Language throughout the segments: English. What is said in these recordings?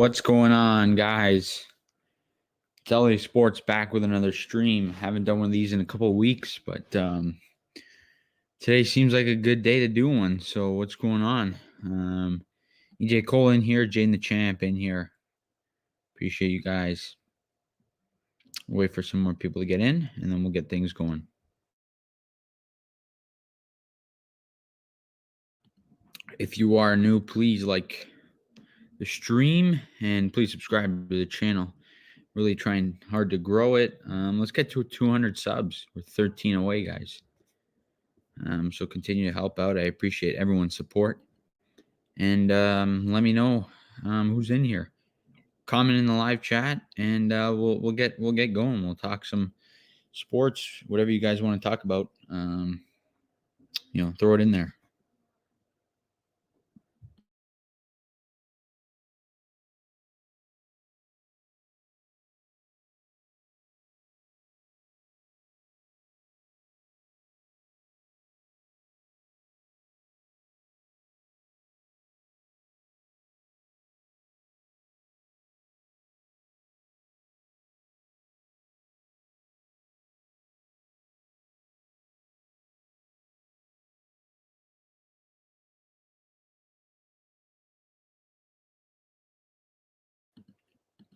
What's going on, guys? It's LA Sports back with another stream. Haven't done one of these in a couple of weeks, but today seems like a good day to do one. So what's going on? EJ Cole in here, Jaden the Champ in here. Appreciate you guys. Wait for some more people to get in, and then we'll get things going. If you are new, please like the stream and please subscribe to the channel. Really trying hard to grow it. Let's get to 200 subs. We're 13 away, guys. So continue to help out. I appreciate everyone's support. And let me know who's in here. Comment in the live chat, and we'll get going. We'll talk some sports, whatever you guys want to talk about. Throw it in there.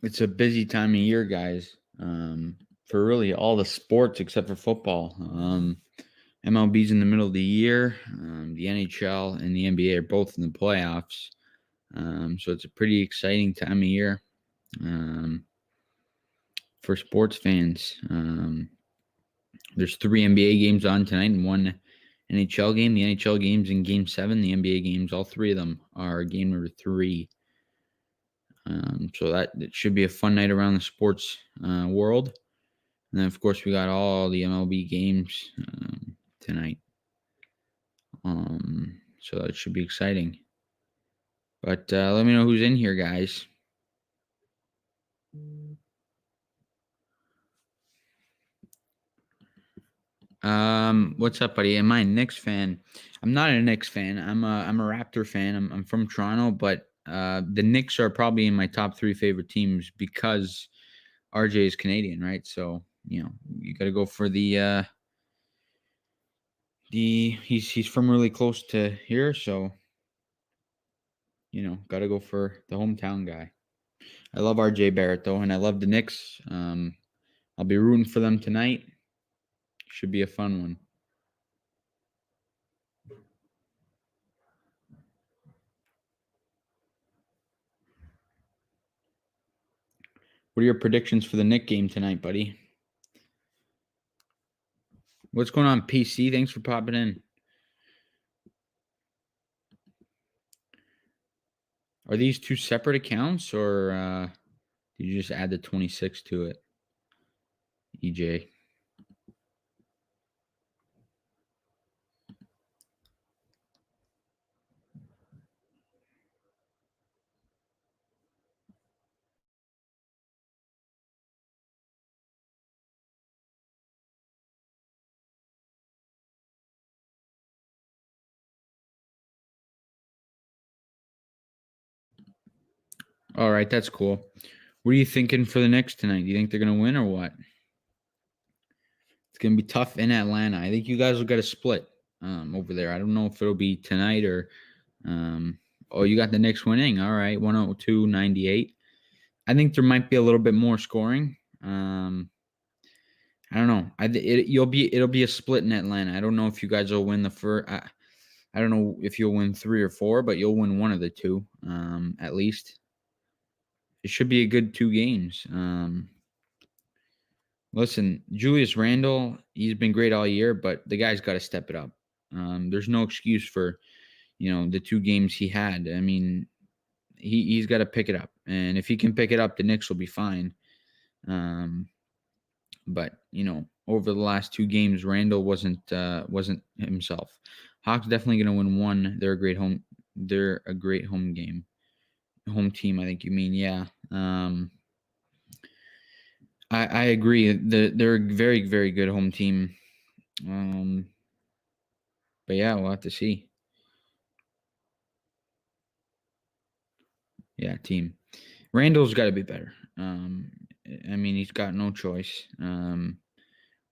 It's a busy time of year, guys, for really all the sports except for football. MLB's in the middle of the year. The NHL and the NBA are both in the playoffs. So it's a pretty exciting time of year for sports fans. There's 3 NBA games on tonight and 1 NHL game. The NHL game's in Game 7. The NBA games, all 3 of them, are Game number 3. So that should be a fun night around the sports world. And then, of course, we got all the MLB games tonight. So that should be exciting. But let me know who's in here, guys. What's up, buddy? Am I a Knicks fan? I'm not a Knicks fan. I'm a Raptor fan. I'm from Toronto, but the Knicks are probably in my top 3 favorite teams because RJ is Canadian, right? So you got to go for the he's from really close to here, so got to go for the hometown guy. I love RJ Barrett though, and I love the Knicks. I'll be rooting for them tonight. Should be a fun one. What are your predictions for the Knicks game tonight, buddy? What's going on, PC? Thanks for popping in. Are these 2 separate accounts, or did you just add the 26 to it, EJ? All right, that's cool. What are you thinking for the Knicks tonight? Do you think they're going to win or what? It's going to be tough in Atlanta. I think you guys will get a split over there. I don't know if it'll be tonight or you got the Knicks winning. All right, 102-98. I think there might be a little bit more scoring. I don't know. It'll be a split in Atlanta. I don't know if you guys will win the first. I don't know if you'll win 3 or 4, but you'll win one of the 2 at least. It should be a good 2 games. Listen, Julius Randle, he's been great all year, but the guy's got to step it up. There's no excuse for, the 2 games he had. I mean, he's got to pick it up, and if he can pick it up, the Knicks will be fine. But over the last 2 games, Randle wasn't himself. Hawks definitely going to win 1. They're a great home. They're a great home game. Home team, I think you mean, yeah. I agree. They're a very, very good home team. But yeah, we'll have to see. Yeah, team. Randall's got to be better. I mean, he's got no choice.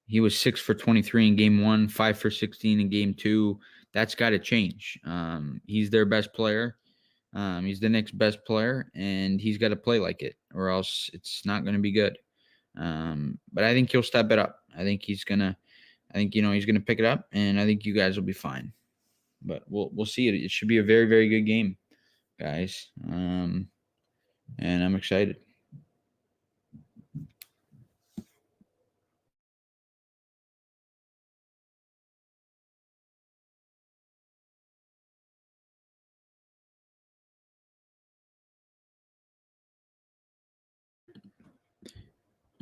He was 6 for 23 in game 1, 5 for 16 in game 2. That's got to change. He's their best player. He's the next best player, and he's got to play like it, or else it's not going to be good. But I think he'll step it up. I think he's gonna pick it up, and I think you guys will be fine. But we'll see. It should be a very, very good game, guys. And I'm excited.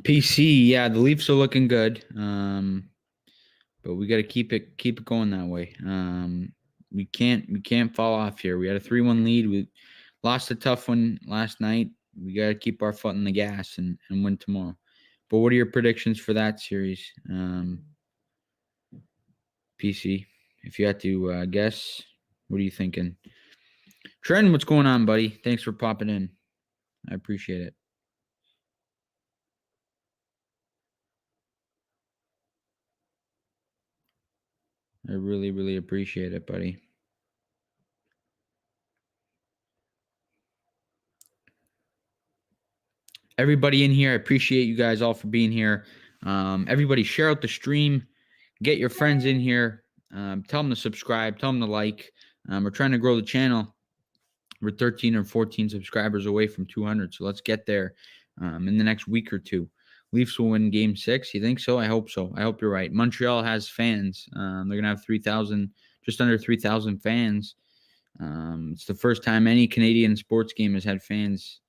PC, yeah, the Leafs are looking good. But we got to keep it going that way. We can't fall off here. We had a 3-1 lead. We lost a tough one last night. We got to keep our foot on the gas and win tomorrow. But what are your predictions for that series, PC? If you had to guess, what are you thinking? Trent, what's going on, buddy? Thanks for popping in. I appreciate it. I really, really appreciate it, buddy. Everybody in here, I appreciate you guys all for being here. Everybody share out the stream. Get your friends in here. Tell them to subscribe. Tell them to like. We're trying to grow the channel. We're 13 or 14 subscribers away from 200, so let's get there in the next week or two. Leafs will win Game 6. You think so? I hope so. I hope you're right. Montreal has fans. They're going to have 3,000, just under 3,000 fans. It's the first time any Canadian sports game has had fans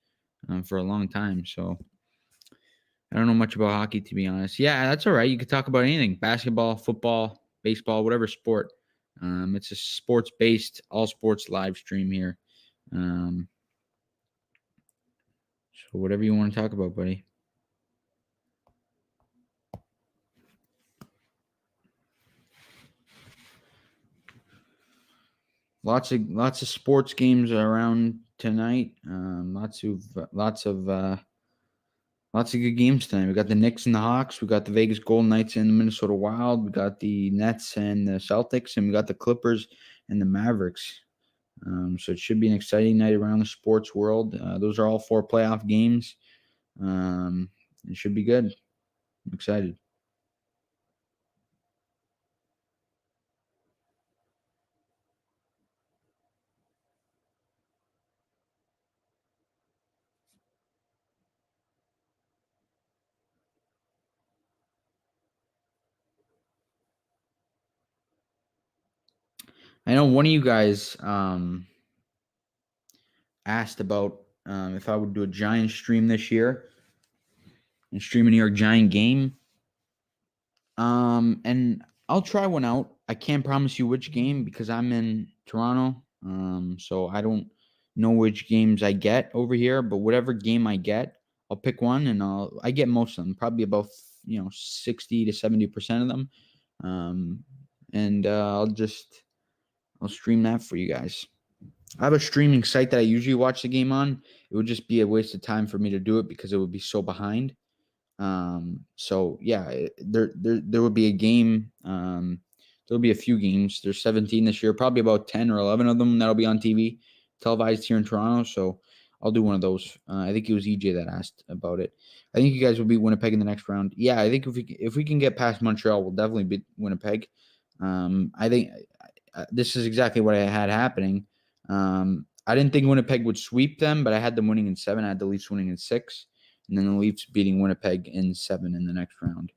for a long time, so I don't know much about hockey, to be honest. Yeah, that's all right. You could talk about anything. Basketball, football, baseball, whatever sport. It's a sports-based, all sports live stream here. So whatever you want to talk about, buddy. Lots of sports games around tonight. Lots of good games tonight. We got the Knicks and the Hawks. We got the Vegas Golden Knights and the Minnesota Wild. We got the Nets and the Celtics, and we got the Clippers and the Mavericks. So it should be an exciting night around the sports world. Those are all 4 playoff games. It should be good. I'm excited. I know one of you guys asked about if I would do a Giant stream this year and stream a New York Giant game. And I'll try one out. I can't promise you which game because I'm in Toronto. So I don't know which games I get over here, but whatever game I get, I'll pick one and I get most of them, probably about 60 to 70% of them. And I'll stream that for you guys. I have a streaming site that I usually watch the game on. It would just be a waste of time for me to do it because it would be so behind. So yeah, there would be a game. There'll be a few games. There's 17 this year, probably about 10 or 11 of them that'll be on TV, televised here in Toronto. So I'll do one of those. I think it was EJ that asked about it. I think you guys will beat Winnipeg in the next round. Yeah, I think if we can get past Montreal, we'll definitely beat Winnipeg. I think this is exactly what I had happening. I didn't think Winnipeg would sweep them, but I had them winning in 7. I had the Leafs winning in 6. And then the Leafs beating Winnipeg in 7 in the next round.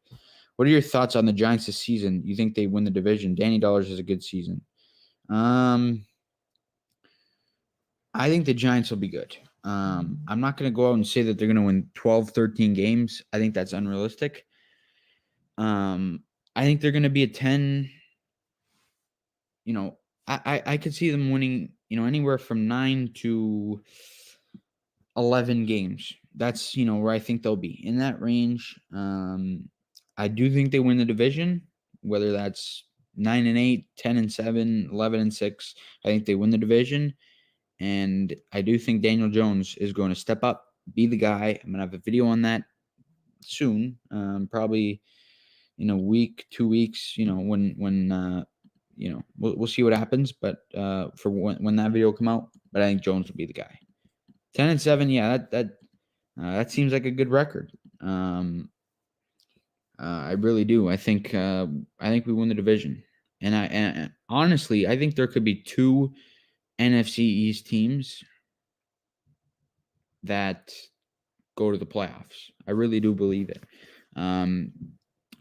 What are your thoughts on the Giants this season? You think they win the division? Danny Dollars has a good season. I think the Giants will be good. I'm not going to go out and say that they're going to win 12, 13 games. I think that's unrealistic. I think they're going to be a 10. I could see them winning, anywhere from 9 to 11 games. That's, where I think they'll be in that range. I do think they win the division, whether that's 9-8, 10-7, 11-6. I think they win the division. And I do think Daniel Jones is going to step up be the guy. I'm gonna have a video on that soon, probably in a week, 2 weeks. When we'll see what happens. But for when that video come out, but I think Jones will be the guy. 10-7, yeah, that seems like a good record. I really do. I think we win the division, and honestly, I think there could be 2 NFC East teams that go to the playoffs. I really do believe it. And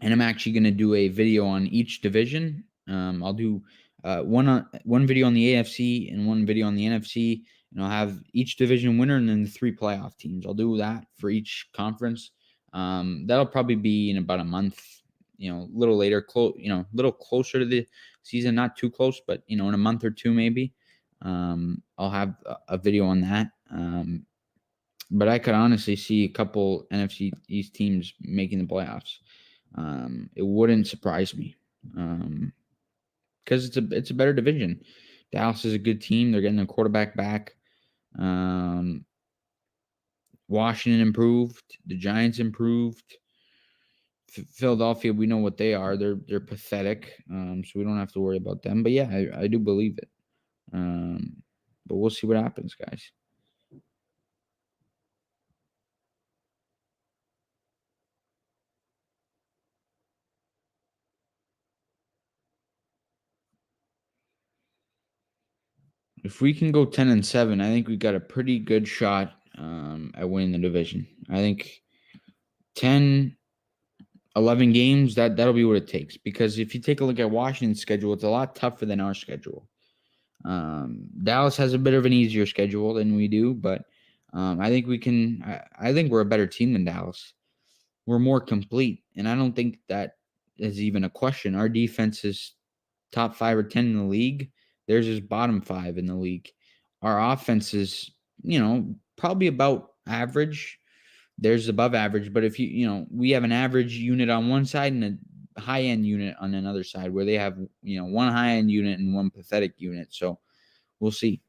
I'm actually going to do a video on each division. I'll do one video on the AFC and one video on the NFC, and I'll have each division winner and then the 3 playoff teams. I'll do that for each conference. That'll probably be in about a month, a little later, a little closer to the season, not too close, but in a month or 2 maybe. I'll have a video on that. But I could honestly see a couple NFC East teams making the playoffs. It wouldn't surprise me, because it's a better division. Dallas is a good team. They're getting their quarterback back. Washington improved. The Giants improved. Philadelphia, we know what they are. They're pathetic. So we don't have to worry about them. But yeah, I do believe it. But we'll see what happens, guys. If we can go 10-7, I think we got a pretty good shot at winning the division. I think 10, 11 games, that'll be what it takes. Because if you take a look at Washington's schedule, it's a lot tougher than our schedule. Dallas has a bit of an easier schedule than we do, but I think we can. I think we're a better team than Dallas. We're more complete, and I don't think that is even a question. Our defense is top 5 or 10 in the league. Theirs is bottom 5 in the league. Our offense is, probably about average. Theirs is above average. But if we have an average unit on one side and a high-end unit on another side, where they have, one high-end unit and one pathetic unit. So we'll see.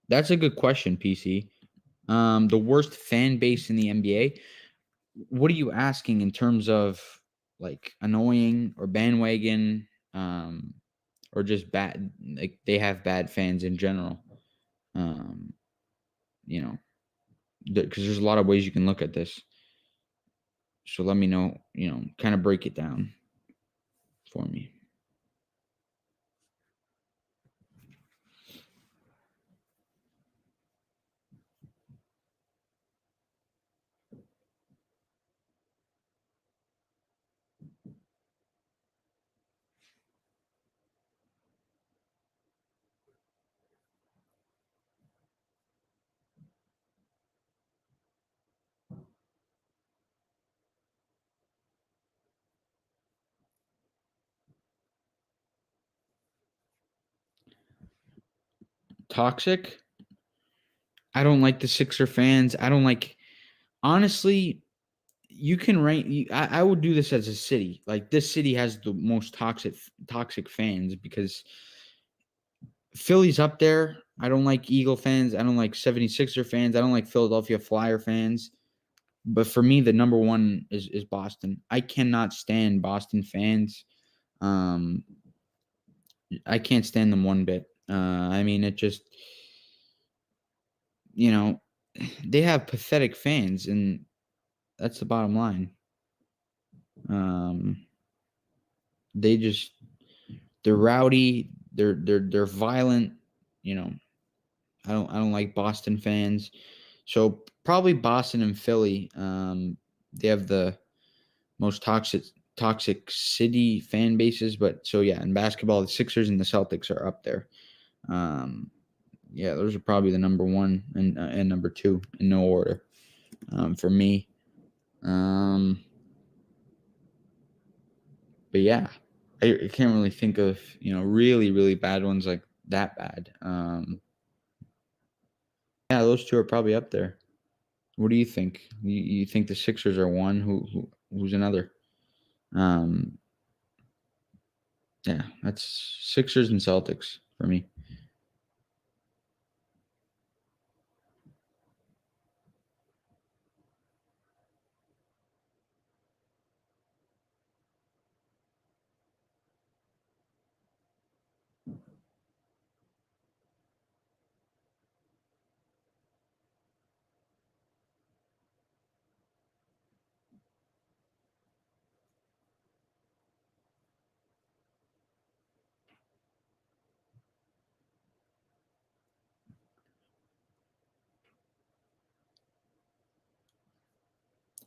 That's a good question, PC. The worst fan base in the NBA. What are you asking in terms of like annoying or bandwagon? Or just bad, like they have bad fans in general. Because there's a lot of ways you can look at this. So let me know, kind of break it down for me. Toxic. I don't like the Sixer fans. I don't like, honestly, you can rank. I would do this as a city. Like this city has the most toxic fans because Philly's up there. I don't like Eagle fans. I don't like 76er fans. I don't like Philadelphia Flyer fans. But for me, the number one is Boston. I cannot stand Boston fans. I can't stand them one bit. I mean, it just, they have pathetic fans, and that's the bottom line. They're rowdy. They're violent. I don't like Boston fans. So probably Boston and Philly. They have the most toxic city fan bases. But so yeah, in basketball, the Sixers and the Celtics are up there. Yeah, those are probably the number 1 and number 2 in no order for me. But yeah, I can't really think of really really bad ones like that bad. Yeah, those 2 are probably up there. What do you think? You think the Sixers are one? Who's another? Yeah, that's Sixers and Celtics for me.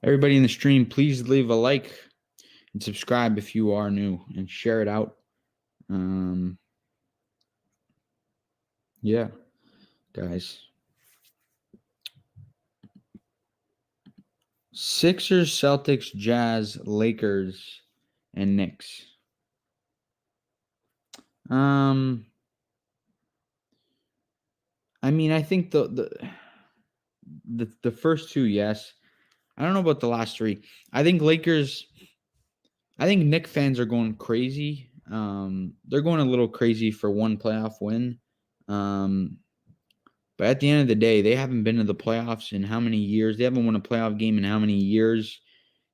Everybody in the stream, please leave a like and subscribe if you are new, and share it out. Yeah, guys. Sixers, Celtics, Jazz, Lakers, and Knicks. I mean, I think the first two, yes. I don't know about the last three. I think Knicks fans are going crazy. They're going a little crazy for one playoff win. But at the end of the day, they haven't been to the playoffs in how many years? They haven't won a playoff game in how many years?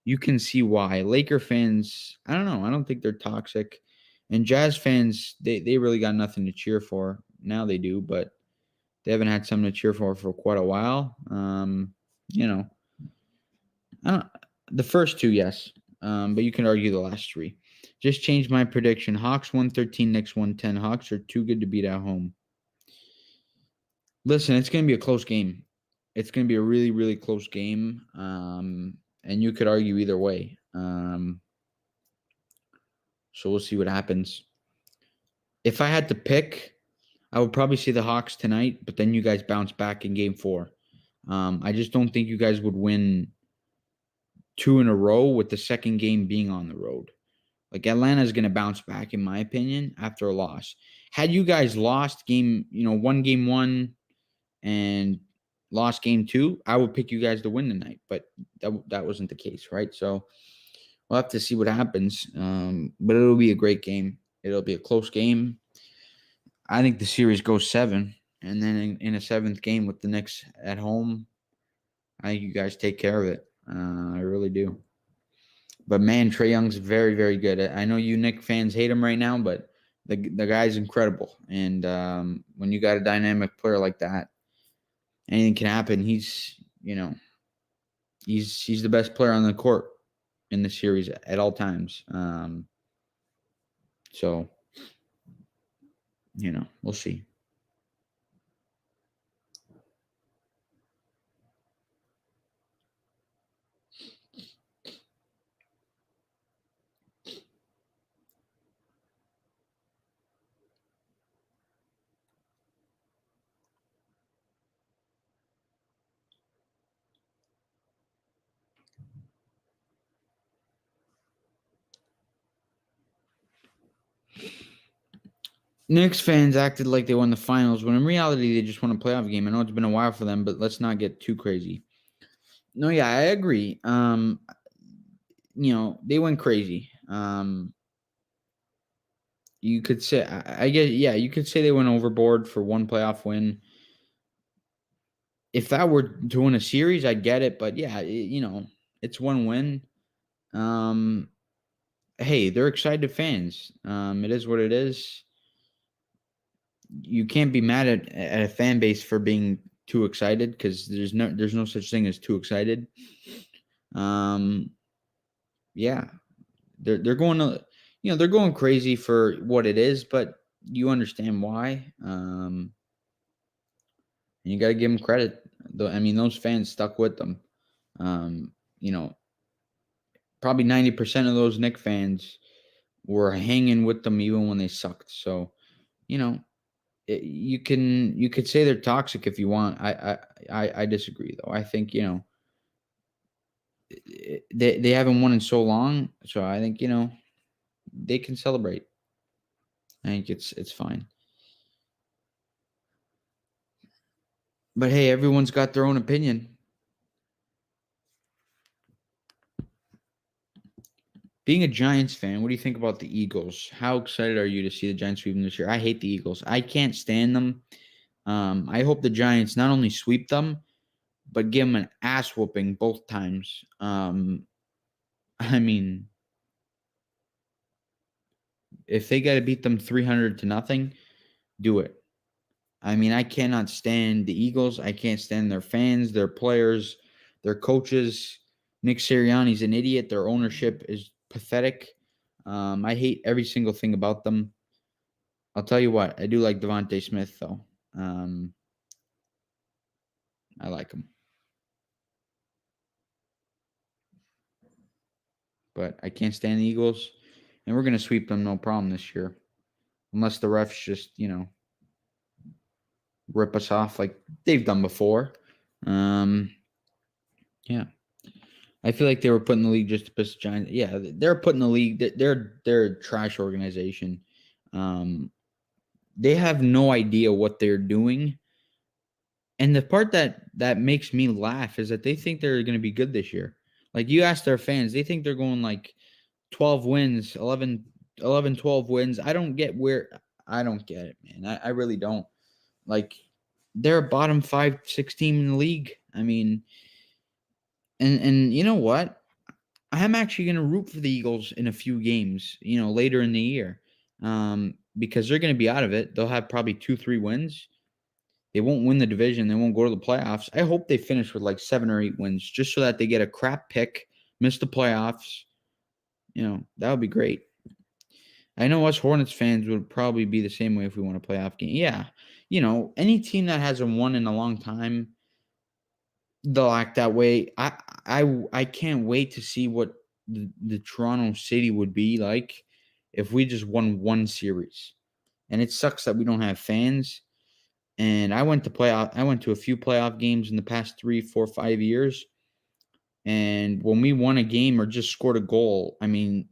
You can see why. Laker fans, I don't know. I don't think they're toxic. And Jazz fans, they really got nothing to cheer for. Now they do, but they haven't had something to cheer for quite a while. You know, the first two, yes. But you can argue the last three. Just changed my prediction. Hawks 113, Knicks 110. Hawks are too good to beat at home. Listen, it's going to be a close game. It's going to be a really, really close game. And you could argue either way. So we'll see what happens. If I had to pick, I would probably say the Hawks tonight, but then you guys bounce back in game 4. I just don't think you guys would win 2 in a row with the second game being on the road. Like, Atlanta's going to bounce back, in my opinion, after a loss. Had you guys lost won game 1 and lost game 2, I would pick you guys to win tonight, but that wasn't the case, right? So we'll have to see what happens. But it'll be a great game. It'll be a close game. I think the series goes 7, and then in a 7th game with the Knicks at home, I think you guys take care of it. I really do. But man, Trae Young's very, very good. I know you Knicks fans hate him right now, but the guy's incredible. And when you got a dynamic player like that, anything can happen. He's the best player on the court in the series at all times. So, we'll see. Knicks fans acted like they won the finals, when in reality they just won a playoff game. I know it's been a while for them, but let's not get too crazy. No, yeah, I agree. They went crazy. You could say, I guess, yeah, you could say they went overboard for one playoff win. If that were to win a series, I'd get it, but yeah, it's one win. Hey, they're excited fans. It is what it is. You can't be mad at a fan base for being too excited, because there's no such thing as too excited. Yeah, they're going to, they're going crazy for what it is, but you understand why. And you got to give them credit. I mean, those fans stuck with them. Probably 90% of those Knicks fans were hanging with them even when they sucked. So, you could say they're toxic if you want. I disagree, though. I think, they haven't won in so long, so I think, they can celebrate. I think it's fine. But hey, everyone's got their own opinion. Being a Giants fan, what do you think about the Eagles? How excited are you to see the Giants sweep them this year? I hate the Eagles. I can't stand them. I hope the Giants not only sweep them, but give them an ass whooping both times. I mean, if they got to beat them 300-0, do it. I mean, I cannot stand the Eagles. I can't stand their fans, their players, their coaches. Nick Sirianni's an idiot. Their ownership is pathetic. I hate every single thing about them. I'll tell you what, I do like Devontae Smith, though. I like him. but I can't stand the Eagles, and we're going to sweep them no problem this year, unless the refs just, rip us off like they've done before. Yeah. I feel like they were put in the league just to piss the Giants. Yeah, they're put in the league. They're a trash organization. They have no idea what they're doing. And the part that makes me laugh is that they think they're going to be good this year. Like, you ask their fans, they think they're going like 12 wins, 11, 12 wins. I don't get it, man. I really don't. Like, they're a bottom 5-6 team in the league. I mean, and you know what? I'm actually going to root for the Eagles in a few games, later in the year, because they're going to be out of it. They'll have probably 2-3 wins. They won't win the division. They won't go to the playoffs. I hope they finish with like 7 or 8 wins, just so that they get a crap pick, miss the playoffs. That would be great. I know us Hornets fans would probably be the same way if we won a playoff game. Yeah, any team that hasn't won in a long time, they'll act that way. I can't wait to see what the Toronto City would be like if we just won one series. And it sucks that we don't have fans. And I went to a few playoff games in the past 3, 4, 5 years. And when we won a game or just scored a goal, I mean,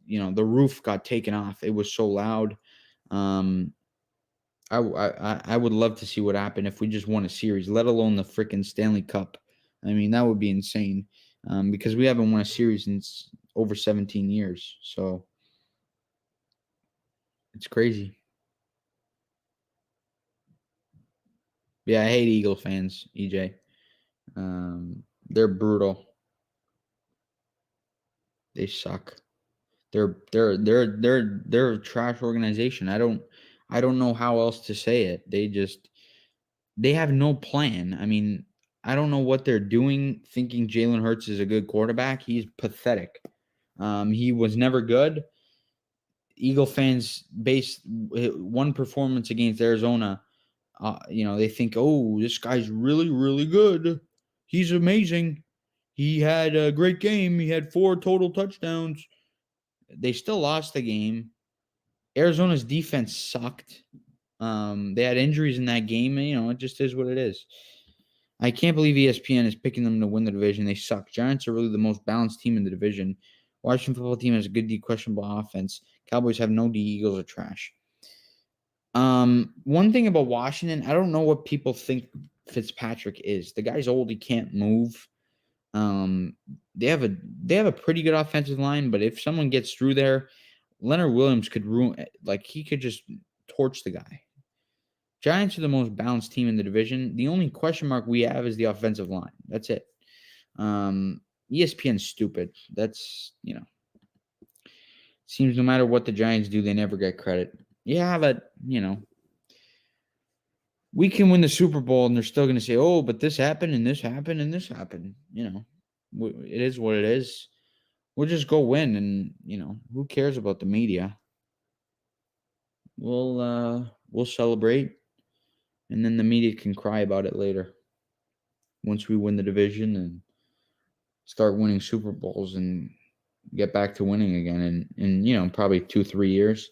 the roof got taken off. It was so loud. I would love to see what happened if we just won a series, let alone the freaking Stanley Cup. I mean, that would be insane, because we haven't won a series in over 17 years. So it's crazy. Yeah, I hate Eagle fans, EJ. They're brutal. They suck. They're a trash organization. I don't know how else to say it. They have no plan. I mean, I don't know what they're doing, thinking Jalen Hurts is a good quarterback. He's pathetic. He was never good. Eagle fans base one performance against Arizona. They think, oh, this guy's really, really good. He's amazing. He had a great game. He had 4 total touchdowns. They still lost the game. Arizona's defense sucked. They had injuries in that game. It just is what it is. I can't believe ESPN is picking them to win the division. They suck. Giants are really the most balanced team in the division. Washington football team has a good D, questionable offense. Cowboys have no D. Eagles are trash. One thing about Washington, I don't know what people think Fitzpatrick is. The guy's old. He can't move. They have a pretty good offensive line, but if someone gets through there, Leonard Williams could ruin. Like, he could just torch the guy. Giants are the most balanced team in the division. The only question mark we have is the offensive line. That's it. ESPN's stupid. That's, seems no matter what the Giants do, they never get credit. Yeah, but, we can win the Super Bowl and they're still going to say, oh, but this happened and this happened and this happened. It is what it is. We'll just go win, and, who cares about the media? We'll celebrate, and then the media can cry about it later. Once we win the division and start winning Super Bowls and get back to winning again in probably 2-3 years.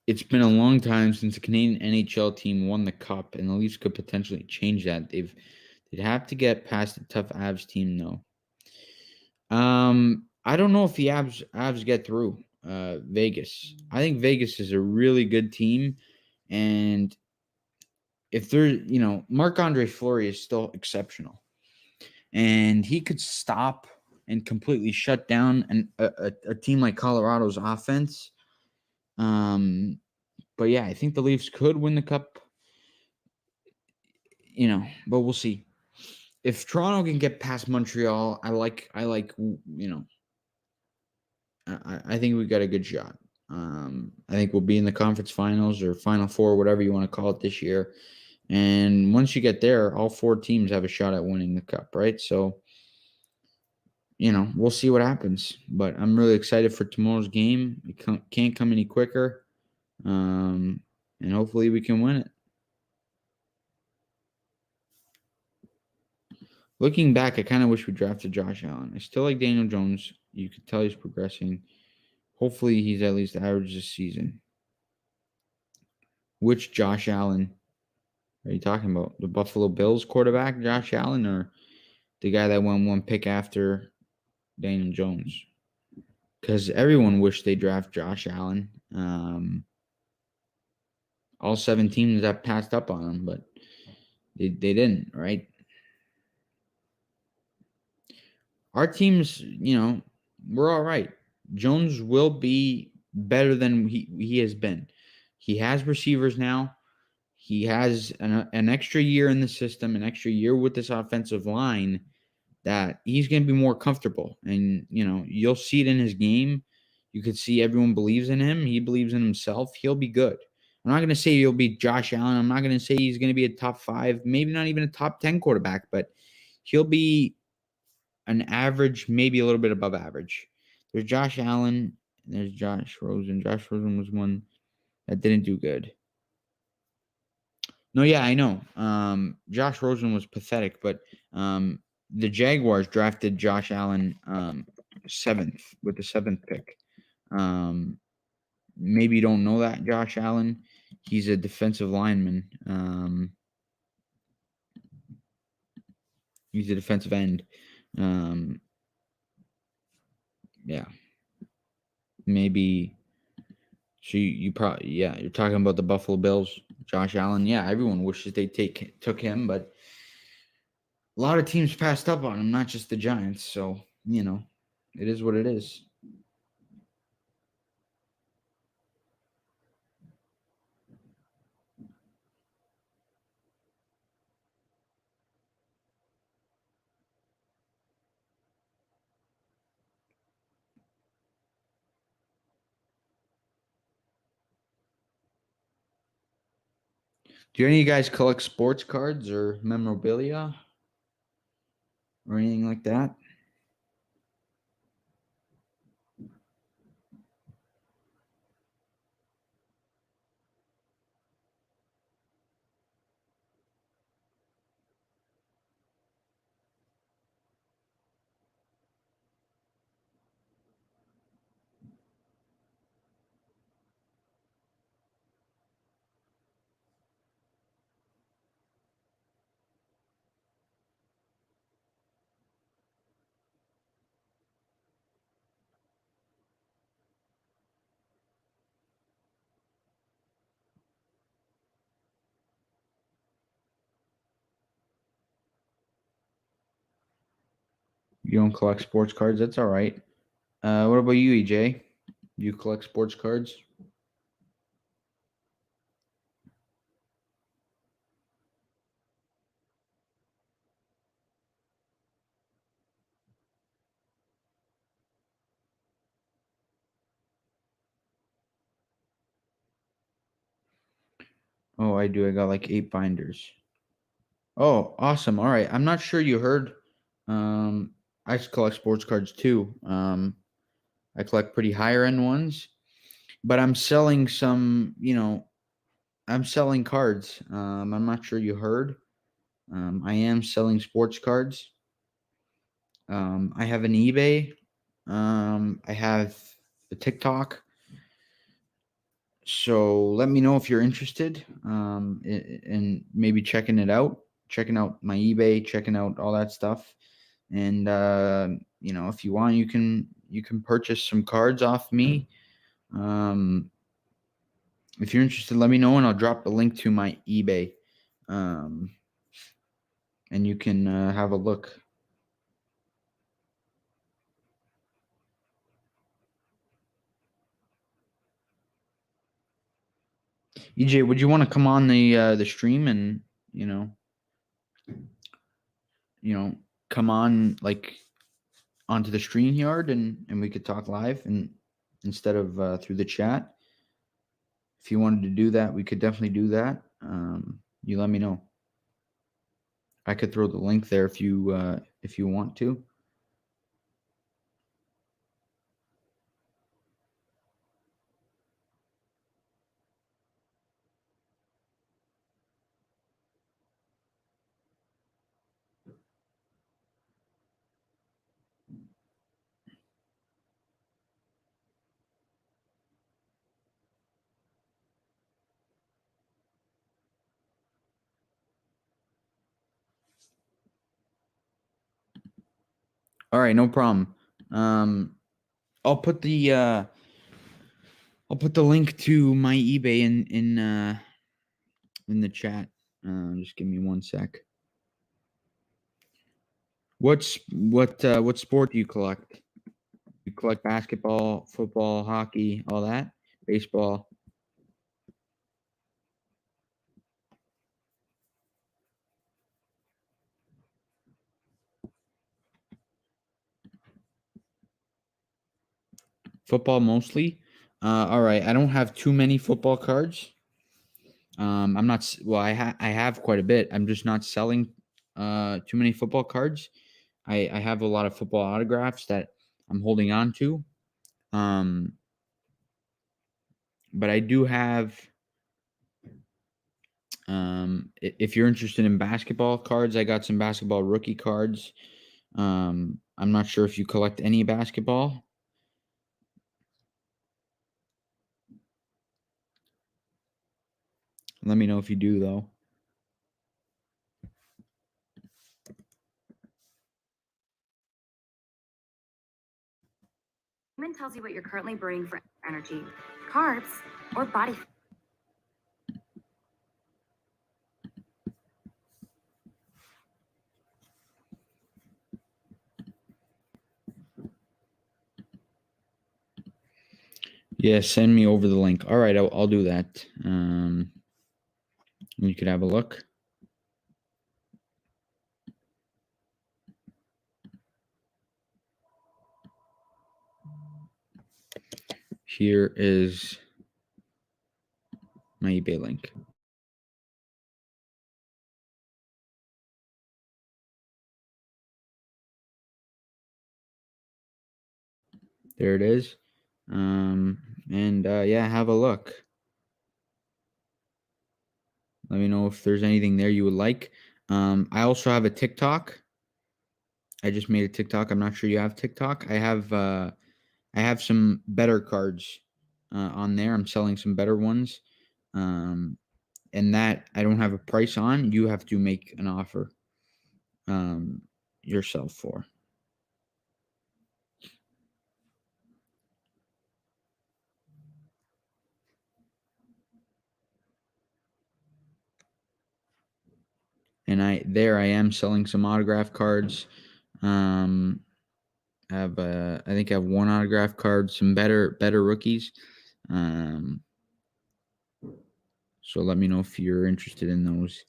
It's been a long time since the Canadian NHL team won the Cup, and the Leafs could potentially change that. They'd have to get past the tough Avs team, though. I don't know if the Avs get through Vegas. I think Vegas is a really good team, and if they're, Marc-Andre Fleury is still exceptional, and he could stop and completely shut down a team like Colorado's offense. But yeah, I think the Leafs could win the Cup, but we'll see. If Toronto can get past Montreal, I think we got a good shot. I think we'll be in the conference finals or Final Four, whatever you want to call it this year. And once you get there, all 4 teams have a shot at winning the cup, right? So, we'll see what happens. But I'm really excited for tomorrow's game. It can't come any quicker. And hopefully we can win it. Looking back, I kind of wish we drafted Josh Allen. I still like Daniel Jones. You could tell he's progressing. Hopefully he's at least average this season. Which Josh Allen are you talking about? The Buffalo Bills quarterback, Josh Allen, or the guy that went 1 pick after Daniel Jones? Because everyone wished they draft Josh Allen. All 7 teams have passed up on him, but they didn't, right? Our teams, we're all right. Jones will be better than he has been. He has receivers now. He has an extra year in the system, an extra year with this offensive line that he's going to be more comfortable. And, you'll see it in his game. You could see everyone believes in him. He believes in himself. He'll be good. I'm not going to say he'll be Josh Allen. I'm not going to say he's going to be a top 5, maybe not even a top 10 quarterback, but he'll be an average, maybe a little bit above average. There's Josh Allen, and there's Josh Rosen. Josh Rosen was one that didn't do good. No, yeah, I know. Josh Rosen was pathetic, but the Jaguars drafted Josh Allen 7th with the 7th pick. Maybe you don't know that, Josh Allen. He's a defensive lineman. He's a defensive end. Yeah. Maybe. So you probably, you're talking about the Buffalo Bills, Josh Allen. Yeah, everyone wishes they took him, but a lot of teams passed up on him, not just the Giants. So, it is what it is. Do any of you guys collect sports cards or memorabilia or anything like that? You don't collect sports cards? That's all right. What about you, EJ? Do you collect sports cards? Oh, I do. I got like 8 binders. Oh, awesome. All right. I'm not sure you heard. I collect sports cards too. I collect pretty higher end ones, but I'm selling some, I'm selling cards. I'm not sure you heard. I am selling sports cards. I have an eBay. I have a TikTok. So let me know if you're interested in maybe checking it out, checking out my eBay, checking out all that stuff. And if you want, you can purchase some cards off me. If you're interested, let me know, and I'll drop a link to my eBay, and you can have a look. EJ, would you want to come on the stream and come on like onto the stream yard and we could talk live and instead of through the chat? If you wanted to do that, we could definitely do that. you let me know. I could throw the link there if you want to. All right, no problem. I'll put the link to my eBay in the chat. Just give me one sec. What sport do you collect? You collect basketball, football, hockey, all that? Baseball? Football mostly. All right. I don't have too many football cards. I'm not. Well, I have quite a bit. I'm just not selling too many football cards. I have a lot of football autographs that I'm holding on to. But I do have. If you're interested in basketball cards, I got some basketball rookie cards. I'm not sure if you collect any basketball. Let me know if you do, though. Tells you what you're currently burning for energy, carbs, or body fat. Yeah, send me over the link. All right, I'll do that. You could have a look. Here is my eBay link. There it is. Yeah, have a look. Let me know if there's anything there you would like. I also have a TikTok. I just made a TikTok. I'm not sure you have TikTok. I have some better cards on there. I'm selling some better ones. And that I don't have a price on. You have to make an offer yourself for. And I am selling some autograph cards. I think I have one autograph card, some better rookies. So let me know if you're interested in those.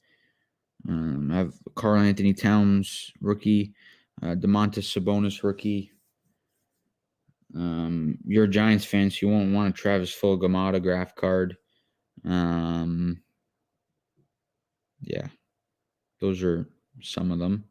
I have Karl Anthony Towns rookie, DeMontis Sabonis rookie. You're a Giants fan, so you won't want a Travis Fulgham autograph card. Yeah, those are some of them.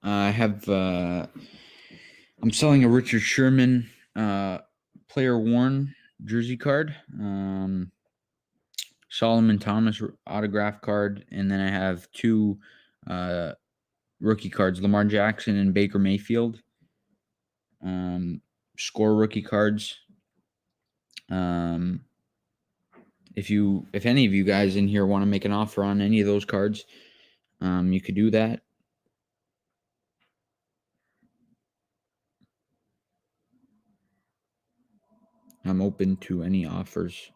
I have. I'm selling a Richard Sherman player worn jersey card. Solomon Thomas autograph card, and then I have two rookie cards: Lamar Jackson and Baker Mayfield. Score rookie cards. If any of you guys in here want to make an offer on any of those cards, you could do that. I'm open to any offers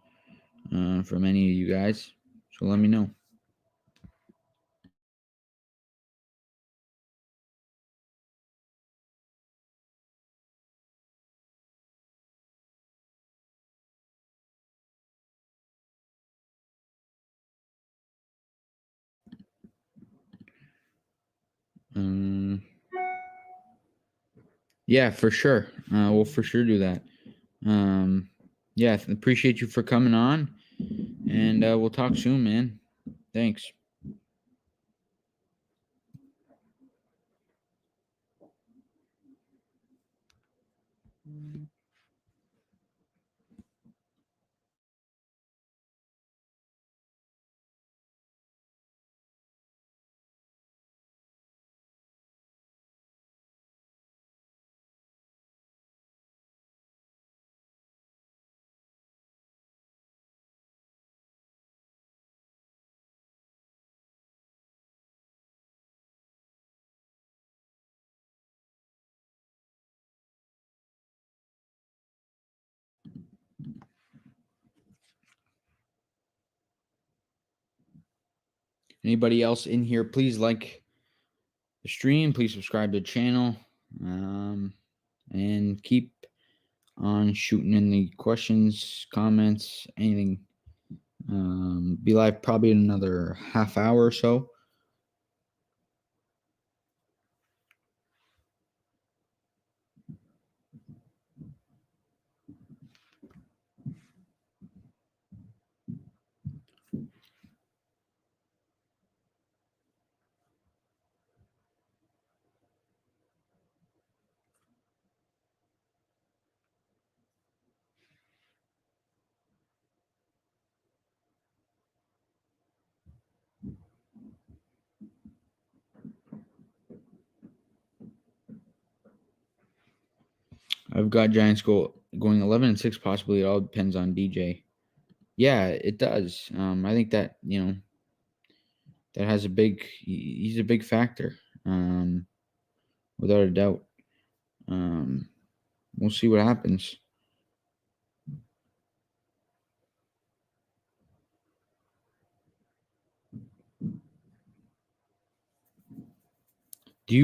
from any of you guys. So let me know. Yeah, for sure. We'll for sure do that. Yeah, appreciate you for coming on, and we'll talk soon, man. Thanks. Anybody else in here, please like the stream. Please subscribe to the channel. And keep on shooting in the questions, comments, anything. Be live probably in another half hour or so. I've got Giants going 11-6 possibly. It all depends on DJ. Yeah, it does. I think that that has he's a big factor. Without a doubt. We'll see what happens. Do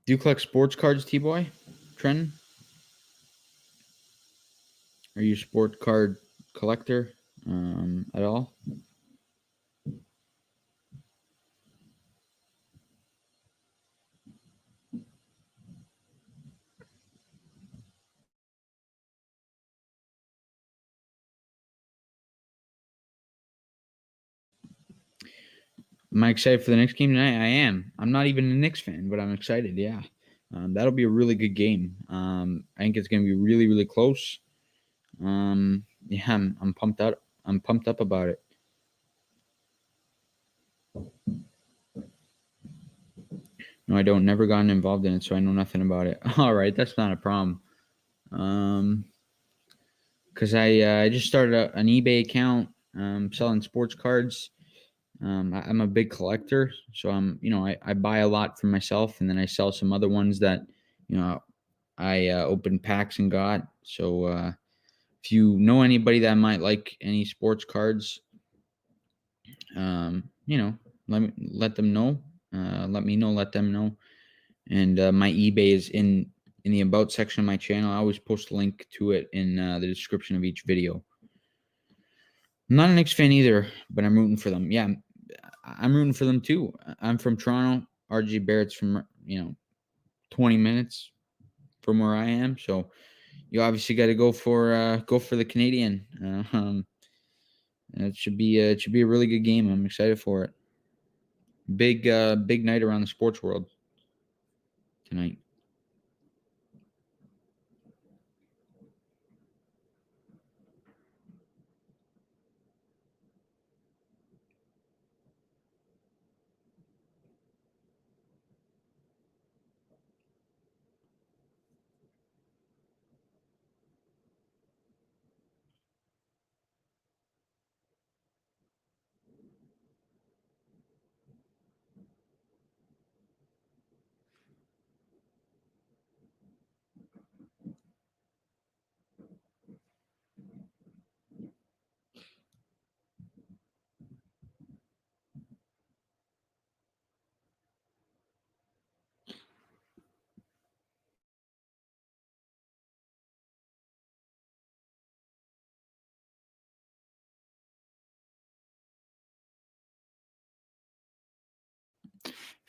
you collect sports cards, T-Boy? Trenton? Are you a sport card collector at all? Am I excited for the next game tonight? I am. I'm not even a Knicks fan, but I'm excited. Yeah, that'll be a really good game. I think it's going to be really, really close. Yeah, I'm pumped up. I'm pumped up about it. No, I don't. Never gotten involved in it, so I know nothing about it. All right, that's not a problem. Because I just started an eBay account selling sports cards. I'm a big collector, so I buy a lot for myself, and then I sell some other ones that I opened packs and got. So if you know anybody that might like any sports cards, let them know. Let me know. Let them know. And my eBay is in the about section of my channel. I always post a link to it in the description of each video. I'm not a Knicks fan either, but I'm rooting for them. Yeah, I'm rooting for them too. I'm from Toronto. RG Barrett's from 20 minutes from where I am, so you obviously got to go for the Canadian. It should be a really good game. I'm excited for it. Big night around the sports world tonight.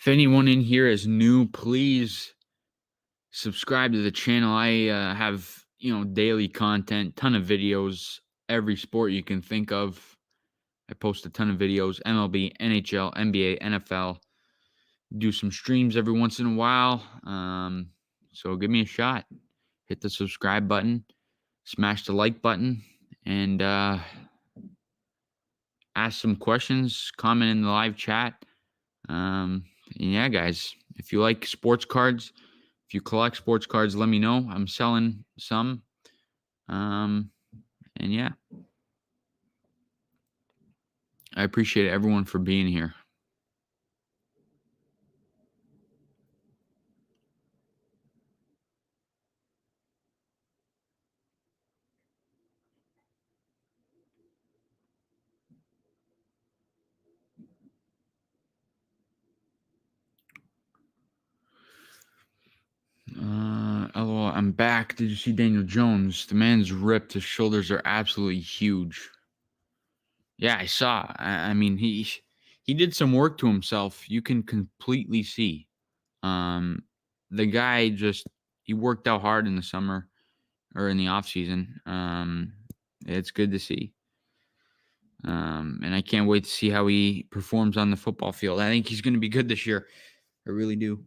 If anyone in here is new, please subscribe to the channel. I have, daily content, ton of videos, every sport you can think of. I post a ton of videos, MLB, NHL, NBA, NFL. Do some streams every once in a while. So give me a shot. Hit the subscribe button, smash the like button, and ask some questions, comment in the live chat. Yeah, guys, if you like sports cards, if you collect sports cards, let me know. I'm selling some. And yeah, I appreciate everyone for being here. LOL, I'm back. Did you see Daniel Jones? The man's ripped. His shoulders are absolutely huge. Yeah, I saw. I mean, he did some work to himself. You can completely see. The guy he worked out hard in the summer or in the off season. It's good to see. And I can't wait to see how he performs on the football field. I think he's going to be good this year. I really do.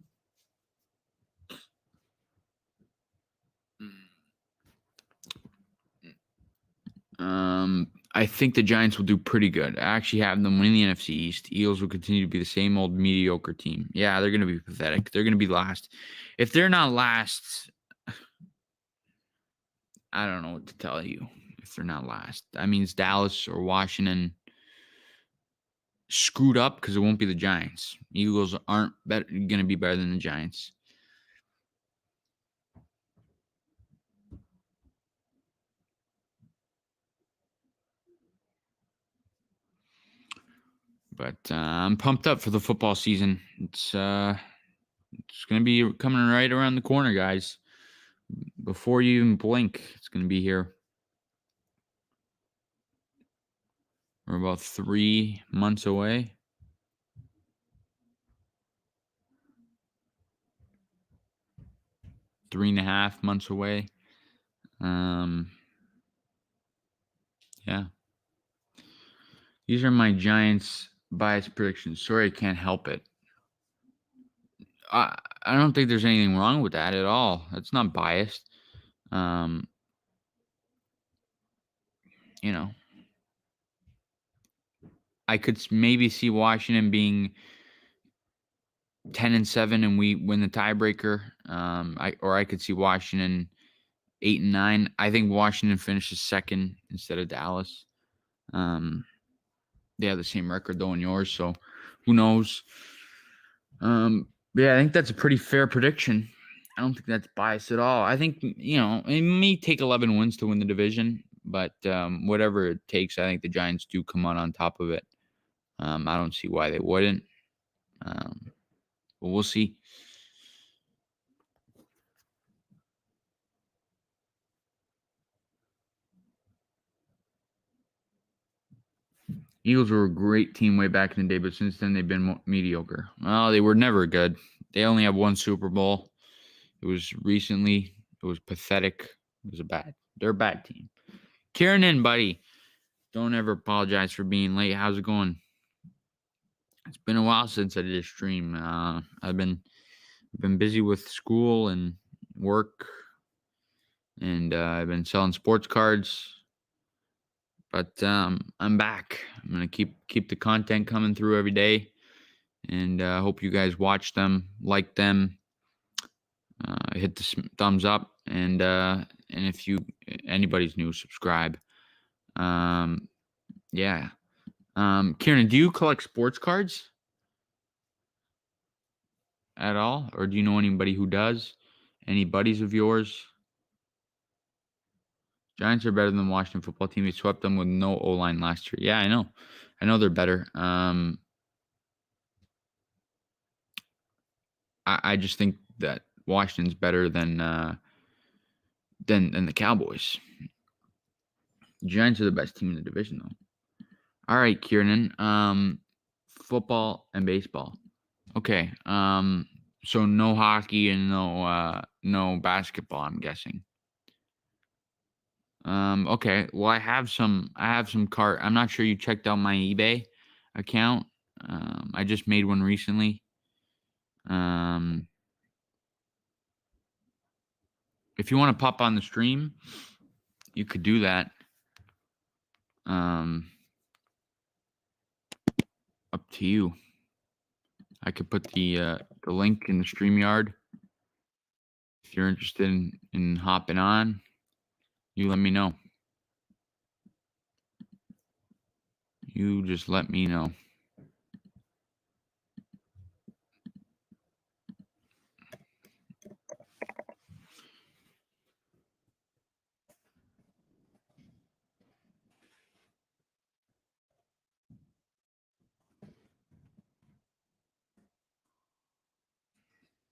I think the Giants will do pretty good. I actually have them winning the NFC East. Eagles will continue to be the same old mediocre team. Yeah, they're going to be pathetic. They're going to be last. If they're not last, I don't know what to tell you. If they're not last, that means Dallas or Washington screwed up because it won't be the Giants. Eagles aren't going to be better than the Giants. But I'm pumped up for the football season. It's going to be coming right around the corner, guys. Before you even blink, it's going to be here. We're about 3 months away. Three and a half months away. Yeah. These are my Giants bias predictions. Sorry, I can't help it. I don't think there's anything wrong with that at all. That's not biased. I could maybe see Washington being 10-7 and we win the tiebreaker. I could see Washington 8-9. I think Washington finishes second instead of Dallas. They have the same record though in yours, so who knows? Yeah, I think that's a pretty fair prediction. I don't think that's biased at all. I think, it may take 11 wins to win the division, but whatever it takes, I think the Giants do come out on top of it. I don't see why they wouldn't. But we'll see. Eagles were a great team way back in the day, but since then they've been mediocre. Well, they were never good. They only have one Super Bowl. It was recently. It was pathetic. They're a bad team. Kieran, buddy, don't ever apologize for being late. How's it going? It's been a while since I did a stream. I've been busy with school and work, and I've been selling sports cards. But I'm back. I'm gonna keep the content coming through every day, and I hope you guys watch them, like them, hit the thumbs up, and if anybody's new, subscribe. Yeah. Kieran, do you collect sports cards at all, or do you know anybody who does? Any buddies of yours? Giants are better than the Washington football team. They swept them with no O-line last year. Yeah, I know. I know they're better. I just think that Washington's better than the Cowboys. Giants are the best team in the division, though. All right, Kieran. Football and baseball. Okay. So no hockey and no basketball, I'm guessing. Okay. Well, I have some cart. I'm not sure you checked out my eBay account. I just made one recently. If you want to pop on the stream, you could do that. Up to you. I could put the link in the StreamYard. If you're interested in hopping on, you let me know. You just let me know.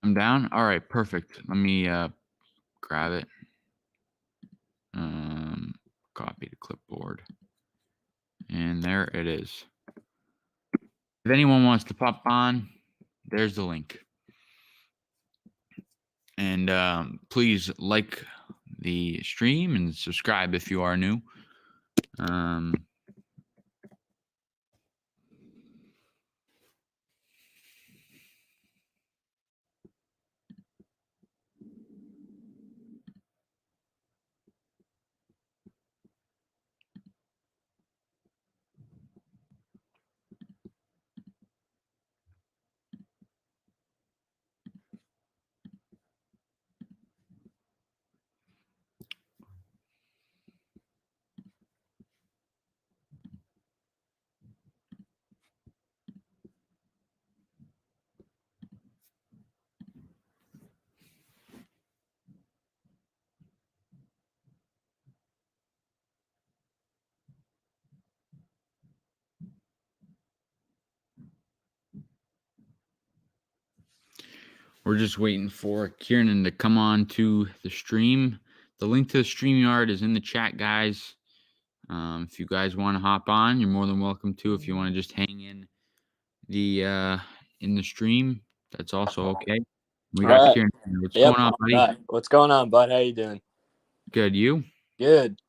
I'm down. All right, perfect. Let me grab it. Copy the clipboard. And there it is. If anyone wants to pop on, there's the link. And please like the stream and subscribe if you are new. We're just waiting for Kieran to come on to the stream. The link to the StreamYard is in the chat, guys. If you guys want to hop on, you're more than welcome to. If you want to just hang in the stream, that's also okay. We got Right. Kieran. What's going on, buddy? Right. What's going on, bud? How you doing? Good. You? Good.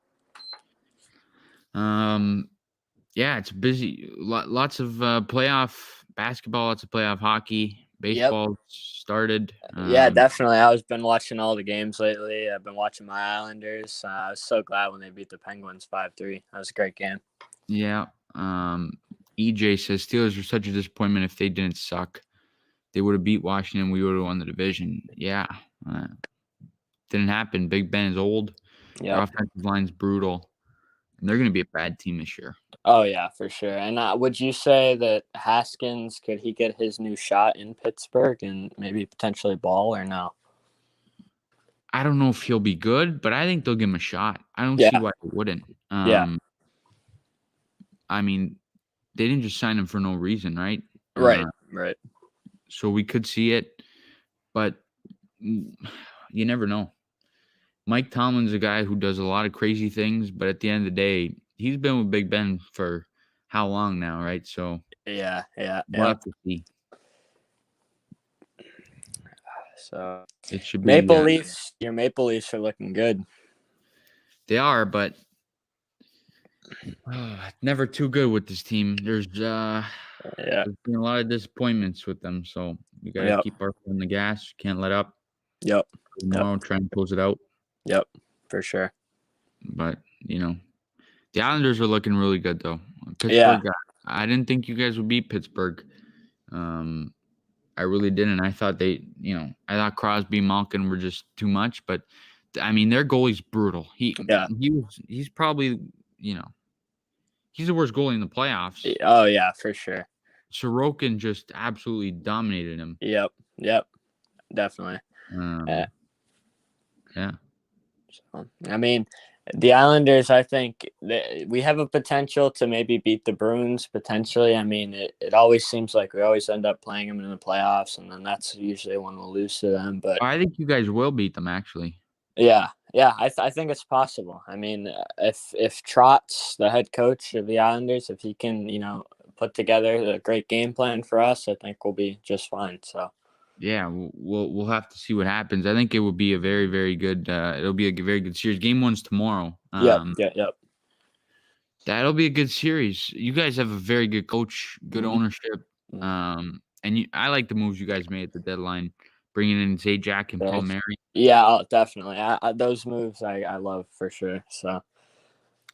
Yeah, it's busy. Lots of playoff basketball, lots of playoff hockey. Baseball started. Yeah, definitely. I've been watching all the games lately. I've been watching my Islanders. I was so glad when they beat the Penguins 5-3. That was a great game. Yeah. EJ says Steelers were such a disappointment. If they didn't suck, they would have beat Washington. We would have won the division. Yeah. Didn't happen. Big Ben is old. Yeah. Our offensive line's brutal. And they're going to be a bad team this year. Oh, yeah, for sure. And would you say that Haskins, could he get his new shot in Pittsburgh and maybe potentially ball or no? I don't know if he'll be good, but I think they'll give him a shot. I don't see why they wouldn't. Yeah. I mean, they didn't just sign him for no reason, right? Right. So we could see it, but you never know. Mike Tomlin's a guy who does a lot of crazy things, but at the end of the day, he's been with Big Ben for how long now, right? So yeah. We'll have to see. So it should be Maple Leafs. Your Maple Leafs are looking good. They are, but never too good with this team. There's been a lot of disappointments with them, so we gotta keep our foot on the gas. Can't let up. Tomorrow, try and close it out. Yep, for sure. But the Islanders are looking really good though. Pittsburgh, I didn't think you guys would beat Pittsburgh. I really didn't. I thought I thought Crosby, Malkin were just too much, but I mean their goalie's brutal. He's probably he's the worst goalie in the playoffs. Oh yeah, for sure. Sorokin just absolutely dominated him. Yep, definitely. Yeah. So, I mean, the Islanders, I think we have a potential to maybe beat the Bruins potentially. I mean, it always seems like we always end up playing them in the playoffs, and then that's usually when we'll lose to them. But I think you guys will beat them, actually. Yeah, I think it's possible. I mean, if Trotz, the head coach of the Islanders, if he can, put together a great game plan for us, I think we'll be just fine. So Yeah, we'll have to see what happens. I think it will be a very, very good. It'll be a very good series. Game 1's tomorrow. yep. That'll be a good series. You guys have a very good coach, good ownership. And I like the moves you guys made at the deadline, bringing in Zajac and Paul Mary. Yeah, definitely. Those moves I love for sure. So.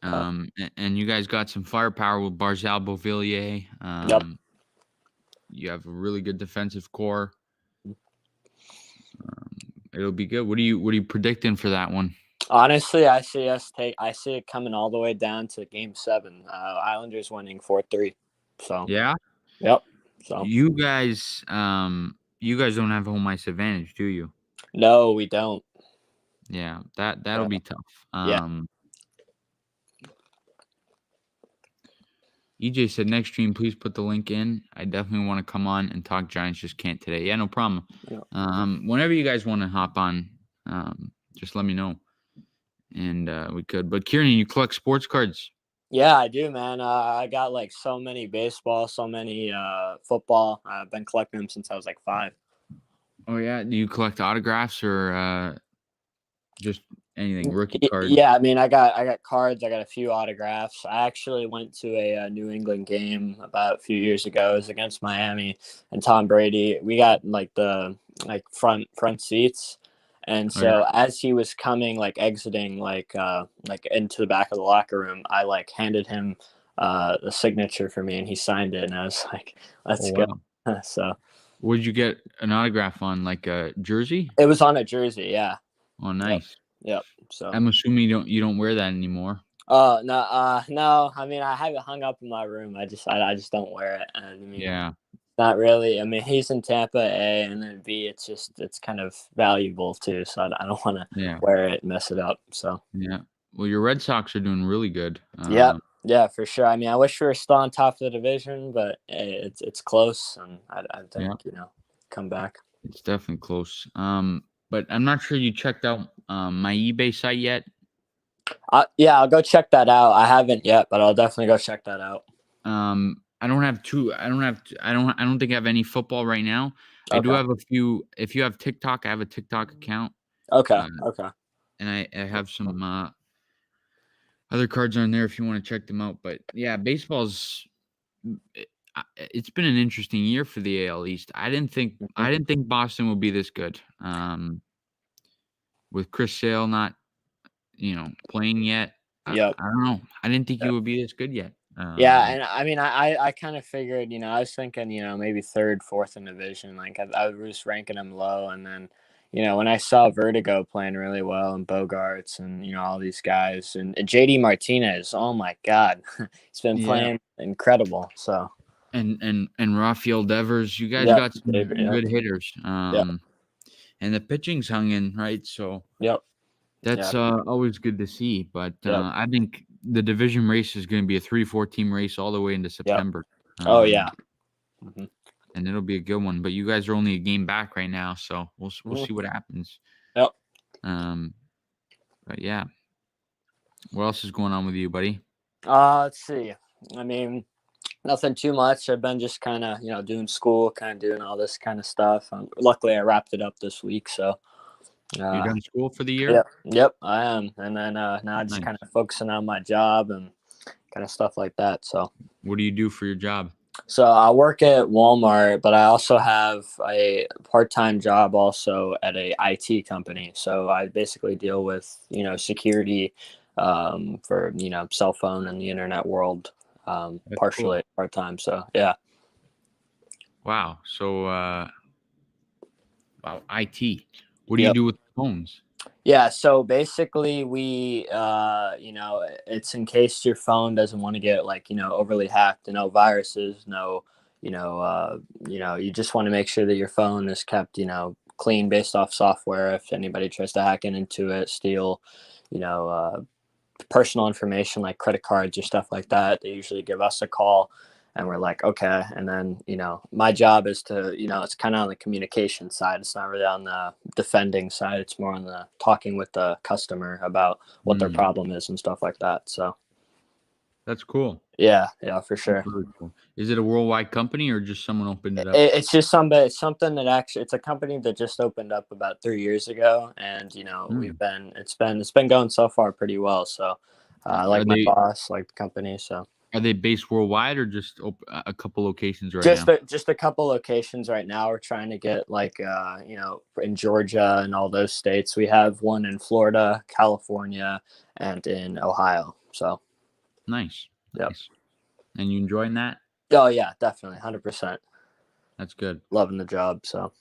And you guys got some firepower with Barzal Beauvillier. Yep. You have a really good defensive core. It'll be good. What are you predicting for that one? Honestly, I see it coming all the way down to Game 7. Islanders winning 4-3. So yeah. Yep. So you guys don't have home ice advantage, do you? No, we don't. Yeah, that'll be tough. EJ said next stream, please put the link in. I definitely want to come on and talk Giants. Just can't today. Yeah, no problem. Yeah. Whenever you guys want to hop on, just let me know, and we could. But Kieran, you collect sports cards? Yeah, I do, man. I got like so many baseball, so many football. I've been collecting them since I was like 5. Oh yeah, do you collect autographs or just anything, rookie cards? Yeah, I mean, I got cards. I got a few autographs. I actually went to a New England game about a few years ago. It was against Miami and Tom Brady. We got like the front seats, and so as he was coming, exiting, into the back of the locker room, I handed him the signature for me, and he signed it, and I was like, "Let's go." So, would you get an autograph on a jersey? It was on a jersey, yeah. Oh, nice. Yep. So I'm assuming you don't wear that anymore. Oh no. I mean, I have it hung up in my room. I just don't wear it. I mean, yeah. Not really. I mean, he's in Tampa, A, and then B, it's kind of valuable too. So I don't want to wear it and mess it up. So yeah. Well, your Red Sox are doing really good. Yeah, for sure. I mean, I wish we were still on top of the division, but it's close, and I think come back. It's definitely close. But I'm not sure you checked out my eBay site yet. Yeah, I'll go check that out. I haven't yet, but I'll definitely go check that out. I don't think I have any football right now. Okay. I do have a few. If you have TikTok, I have a TikTok account. Okay. And I have some other cards on there if you want to check them out. But yeah, it's been an interesting year for the AL East. I didn't think Boston would be this good. With Chris Sale not, playing yet. I don't know. I didn't think he would be this good yet. And I mean, I kind of figured, I was thinking, maybe 3rd, 4th in division. I was ranking him low, and then, when I saw Vertigo playing really well and Bogarts and all these guys and JD Martinez, oh my God, he's been playing incredible. So. And Rafael Devers, you guys got some good hitters. And the pitching's hung in, right? So that's always good to see. But I think the division race is going to be a 3-4 team race all the way into September. And it'll be a good one. But you guys are only a game back right now, so we'll see what happens. But yeah, what else is going on with you, buddy? Let's see. I mean, nothing too much. I've been just kind of, doing school, kind of doing all this kind of stuff. Luckily, I wrapped it up this week, so. You done school for the year? Yep, I am. And then now I'm just kind of focusing on my job and kind of stuff like that. So. What do you do for your job? So I work at Walmart, but I also have a part-time job also at a IT company. So I basically deal with, security for, cell phone and the internet world. Partially part-time. So yeah. Wow. So IT. What do you do with phones? Yeah, so basically we it's in case your phone doesn't want to get overly hacked, viruses, you just want to make sure that your phone is kept, clean based off software. If anybody tries to hack into it, steal, personal information like credit cards or stuff like that, they usually give us a call. And we're like, okay. And then, my job is to, it's kind of on the communication side. It's not really on the defending side. It's more on the talking with the customer about what their problem is and stuff like that. So. That's cool. Yeah, for sure. Very cool. Is it a worldwide company or just someone opened it up? It's just something that actually, it's a company that just opened up about 3 years ago, and it's been going so far pretty well. So I like my boss, like the company. So are they based worldwide or just a couple locations right just now? Just a couple locations right now. We're trying to get in Georgia and all those states. We have one in Florida, California, and in Ohio. So nice. Yep. Nice. And you enjoying that? Oh yeah, definitely, 100%. That's good. Loving the job. So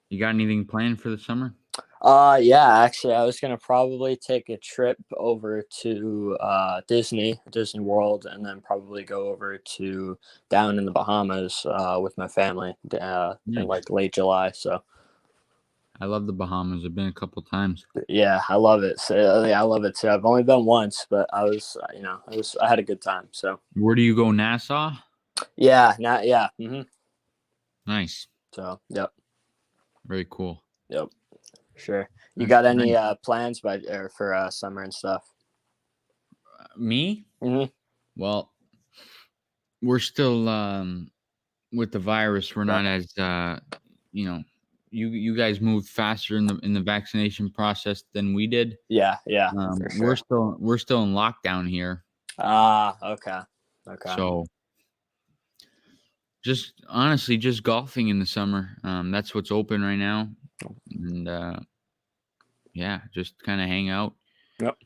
you got anything planned for the summer? Yeah, actually, I was gonna probably take a trip over to Disney World, and then probably go over to down in the Bahamas with my family in like late July. So I love the Bahamas. I've been a couple times. Yeah, I love it. So I love it too. I've only been once, but I had a good time. So where do you go? Nassau? Yeah, Mm-hmm. Nice. So yep. Very cool. Yep. Sure. You got any plans for summer and stuff? Me? Mm-hmm. Well, we're still with the virus. We're not as you guys moved faster in the vaccination process than we did. Yeah, for sure. We're still in lockdown here. Okay. So just golfing in the summer. That's what's open right now. And just kind of hang out. Yep.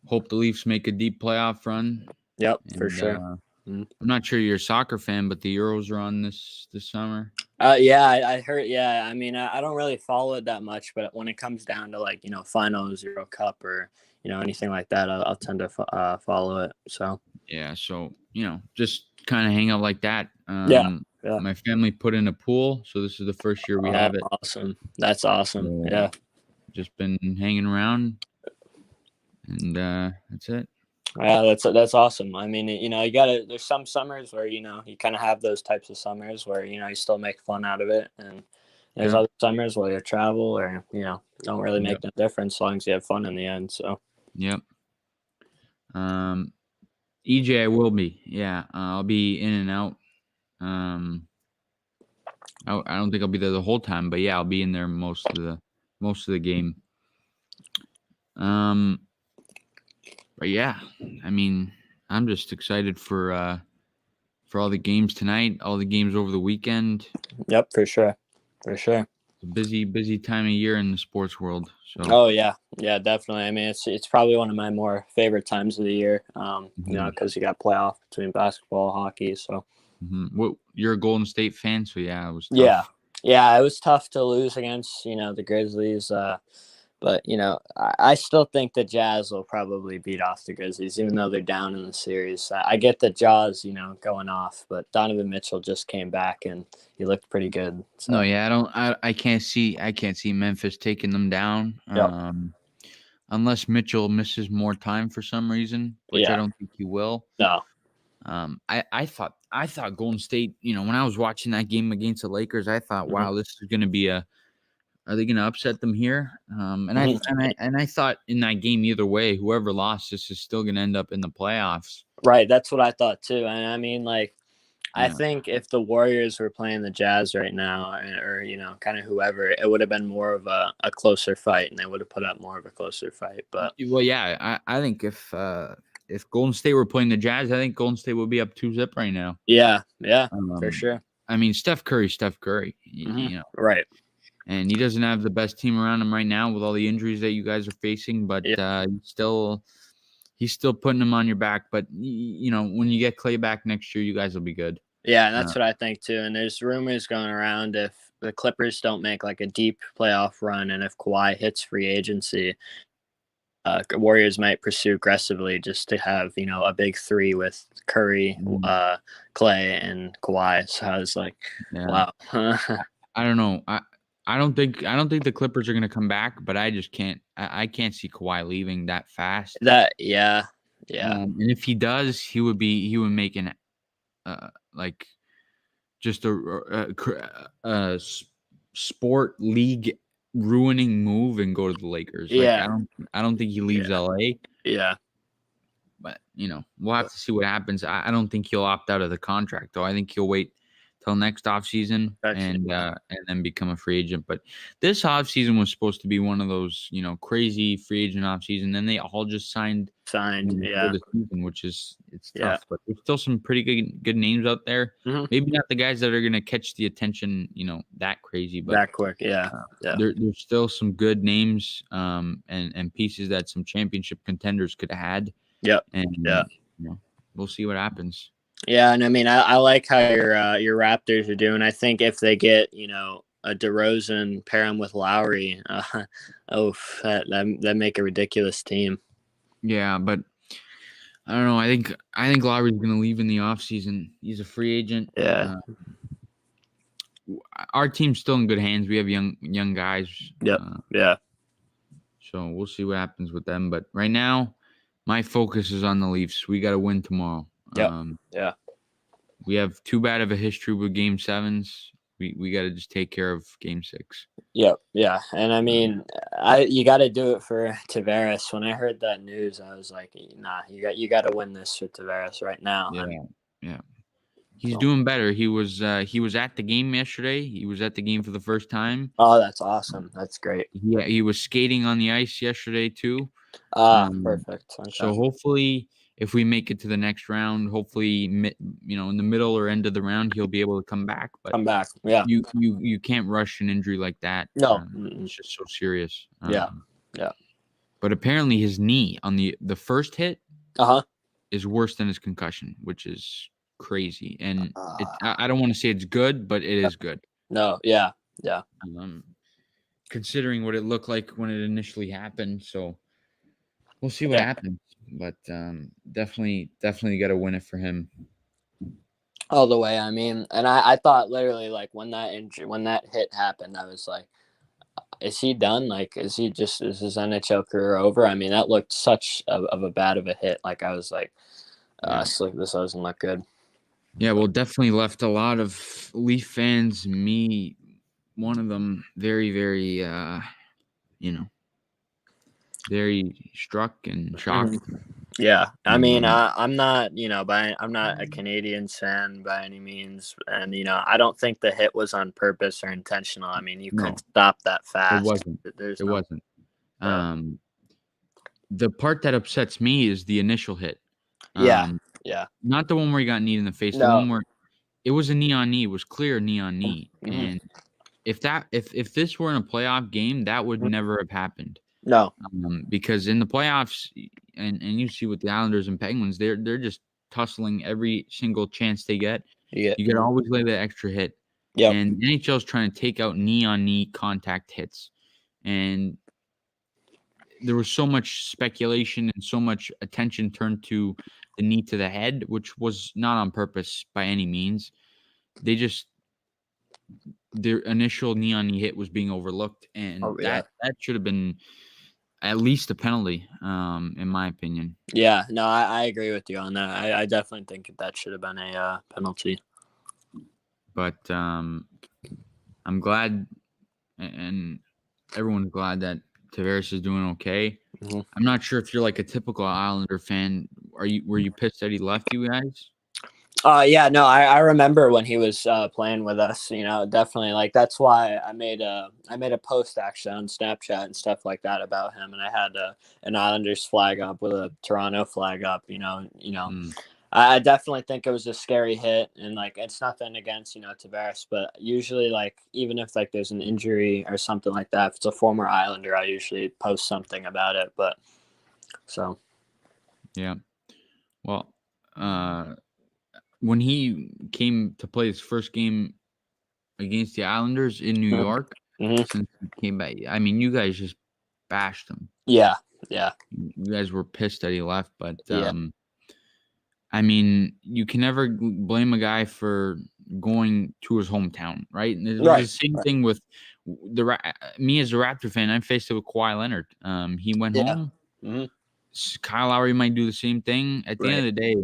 Hope the Leafs make a deep playoff run. Yep, for sure. I'm not sure you're a soccer fan, but the Euros are on this summer. I heard. Yeah, I mean, I don't really follow it that much, but when it comes down to finals, Euro Cup, or anything like that, I'll tend to follow it. So yeah, so just kind of hang out like that. Yeah. My family put in a pool, so this is the first year we have it. Awesome. That's awesome. So, yeah. Just been hanging around, and that's it. Yeah, that's awesome. I mean, you gotta. There's some summers where you kind of have those types of summers where you still make fun out of it, and there's other summers where you travel or don't really make no difference as long as you have fun in the end. So. Yep. EJ, I will be. Yeah, I'll be in and out. I don't think I'll be there the whole time, but yeah, I'll be in there most of the game. But yeah, I mean, I'm just excited for all the games tonight, all the games over the weekend. Yep, for sure. It's a busy time of year in the sports world. So. Oh yeah, definitely. I mean, it's probably one of my more favorite times of the year. Because you got playoff between basketball, hockey. So. Well, you're a Golden State fan, so yeah, it was tough. Yeah, it was tough to lose against the Grizzlies. But I still think the Jazz will probably beat off the Grizzlies, even though they're down in the series. I get the Jaws, going off, but Donovan Mitchell just came back and he looked pretty good. So. No, yeah, I can't see Memphis taking them down. Yep. Unless Mitchell misses more time for some reason, which I don't think he will. No. I thought Golden State, when I was watching that game against the Lakers, I thought, wow, this is going to be are they going to upset them here? And I thought in that game, either way, whoever lost, this is still going to end up in the playoffs. Right. That's what I thought too. And I mean, I think if the Warriors were playing the Jazz right now, or kind of whoever, it would have been more of a closer fight, and they would have put up more of a closer fight. But well, yeah, I think if Golden State were playing the Jazz, I think Golden State would be up 2-0 right now. Yeah, for sure. I mean, Steph Curry, Right. And he doesn't have the best team around him right now with all the injuries that you guys are facing, but he's still putting them on your back. But when you get Clay back next year, you guys will be good. Yeah, that's what I think too. And there's rumors going around if the Clippers don't make a deep playoff run, and if Kawhi hits free agency, Warriors might pursue aggressively just to have a big three with Curry, Clay, and Kawhi. So I was like, wow. I don't know. I don't think the Clippers are going to come back, but I just can't. I can't see Kawhi leaving that fast. And if he does, he would make an just a sport league ruining move and go to the Lakers. I don't think he leaves LA. Yeah. But, we'll have to see what happens. I don't think he'll opt out of the contract, though. I think he'll wait till next offseason and then become a free agent. But this offseason was supposed to be one of those, crazy free agent offseason. Then they all just signed for the season, which it's tough. But there's still some pretty good names out there. Mm-hmm. Maybe not the guys that are going to catch the attention, that crazy. But that quick, there's still some good names and pieces that some championship contenders could have had. Yep. And we'll see what happens. Yeah, and I mean, I like how your Raptors are doing. I think if they get a DeRozan, pair him with Lowry, that make a ridiculous team. Yeah, but I don't know. I think Lowry's going to leave in the offseason. He's a free agent. Yeah. Our team's still in good hands. We have young guys. Yep. So we'll see what happens with them. But right now, my focus is on the Leafs. We got to win tomorrow. Yeah. We have too bad of a history with Game 7s. We got to just take care of Game 6. Yep. Yeah. And I mean, you got to do it for Tavares. When I heard that news, I was like, nah, you got to win this for Tavares right now. Yeah. He's doing better. He was at the game yesterday. He was at the game for the first time. Oh, that's awesome. That's great. Yeah, he was skating on the ice yesterday too. Perfect. Okay. So hopefully, if we make it to the next round, hopefully, in the middle or end of the round, he'll be able to come back. But yeah. You can't rush an injury like that. No, it's just so serious. Yeah. But apparently, his knee on the first hit is worse than his concussion, which is crazy. And I don't want to say it's good, but it is good. No, yeah. Considering what it looked like when it initially happened, so we'll see what happens. But definitely got to win it for him. All the way. I mean, and I thought literally like when that hit happened, I was like, is he done? Like, is his NHL career over? I mean, that looked such of a bad of a hit. Like I was like, this doesn't look good. Yeah, well, definitely left a lot of Leaf fans, me, one of them, very, very, very struck and shocked. Yeah, I mean, I'm not, I'm not a Canadian fan by any means, and I don't think the hit was on purpose or intentional. I mean, you couldn't stop that fast. It wasn't. The part that upsets me is the initial hit. Yeah. Not the one where he got kneed in the face. No. The one where it was a knee on knee. It was clear knee on knee. Mm-hmm. And if this were in a playoff game, that would never have happened. No. Because in the playoffs, and you see with the Islanders and Penguins, they're just tussling every single chance they get. Yeah. You got to always lay that extra hit. Yeah. And NHL's trying to take out knee on knee contact hits, and there was so much speculation and so much attention turned to the knee to the head, which was not on purpose by any means. Their initial knee on knee hit was being overlooked, and that should have been at least a penalty, in my opinion. Yeah, no, I agree with you on that. I definitely think that should have been a penalty. But I'm glad, and everyone's glad that Tavares is doing okay. Mm-hmm. I'm not sure if you're like a typical Islander fan. Were you pissed that he left you guys? Yeah, no, I remember when he was playing with us, definitely like that's why I made a post actually on Snapchat and stuff like that about him, and I had an Islanders flag up with a Toronto flag up, I definitely think it was a scary hit, and like it's nothing against Tavares, but usually like even if like there's an injury or something like that, if it's a former Islander, I usually post something about it. But so yeah, well, when he came to play his first game against the Islanders in New York, since he came back, I mean, you guys just bashed him. Yeah. You guys were pissed that he left, but I mean, you can never blame a guy for going to his hometown, right? It's the same thing with me as a Raptor fan. I faced it with Kawhi Leonard. He went home. Mm-hmm. Kyle Lowry might do the same thing. At the end of the day,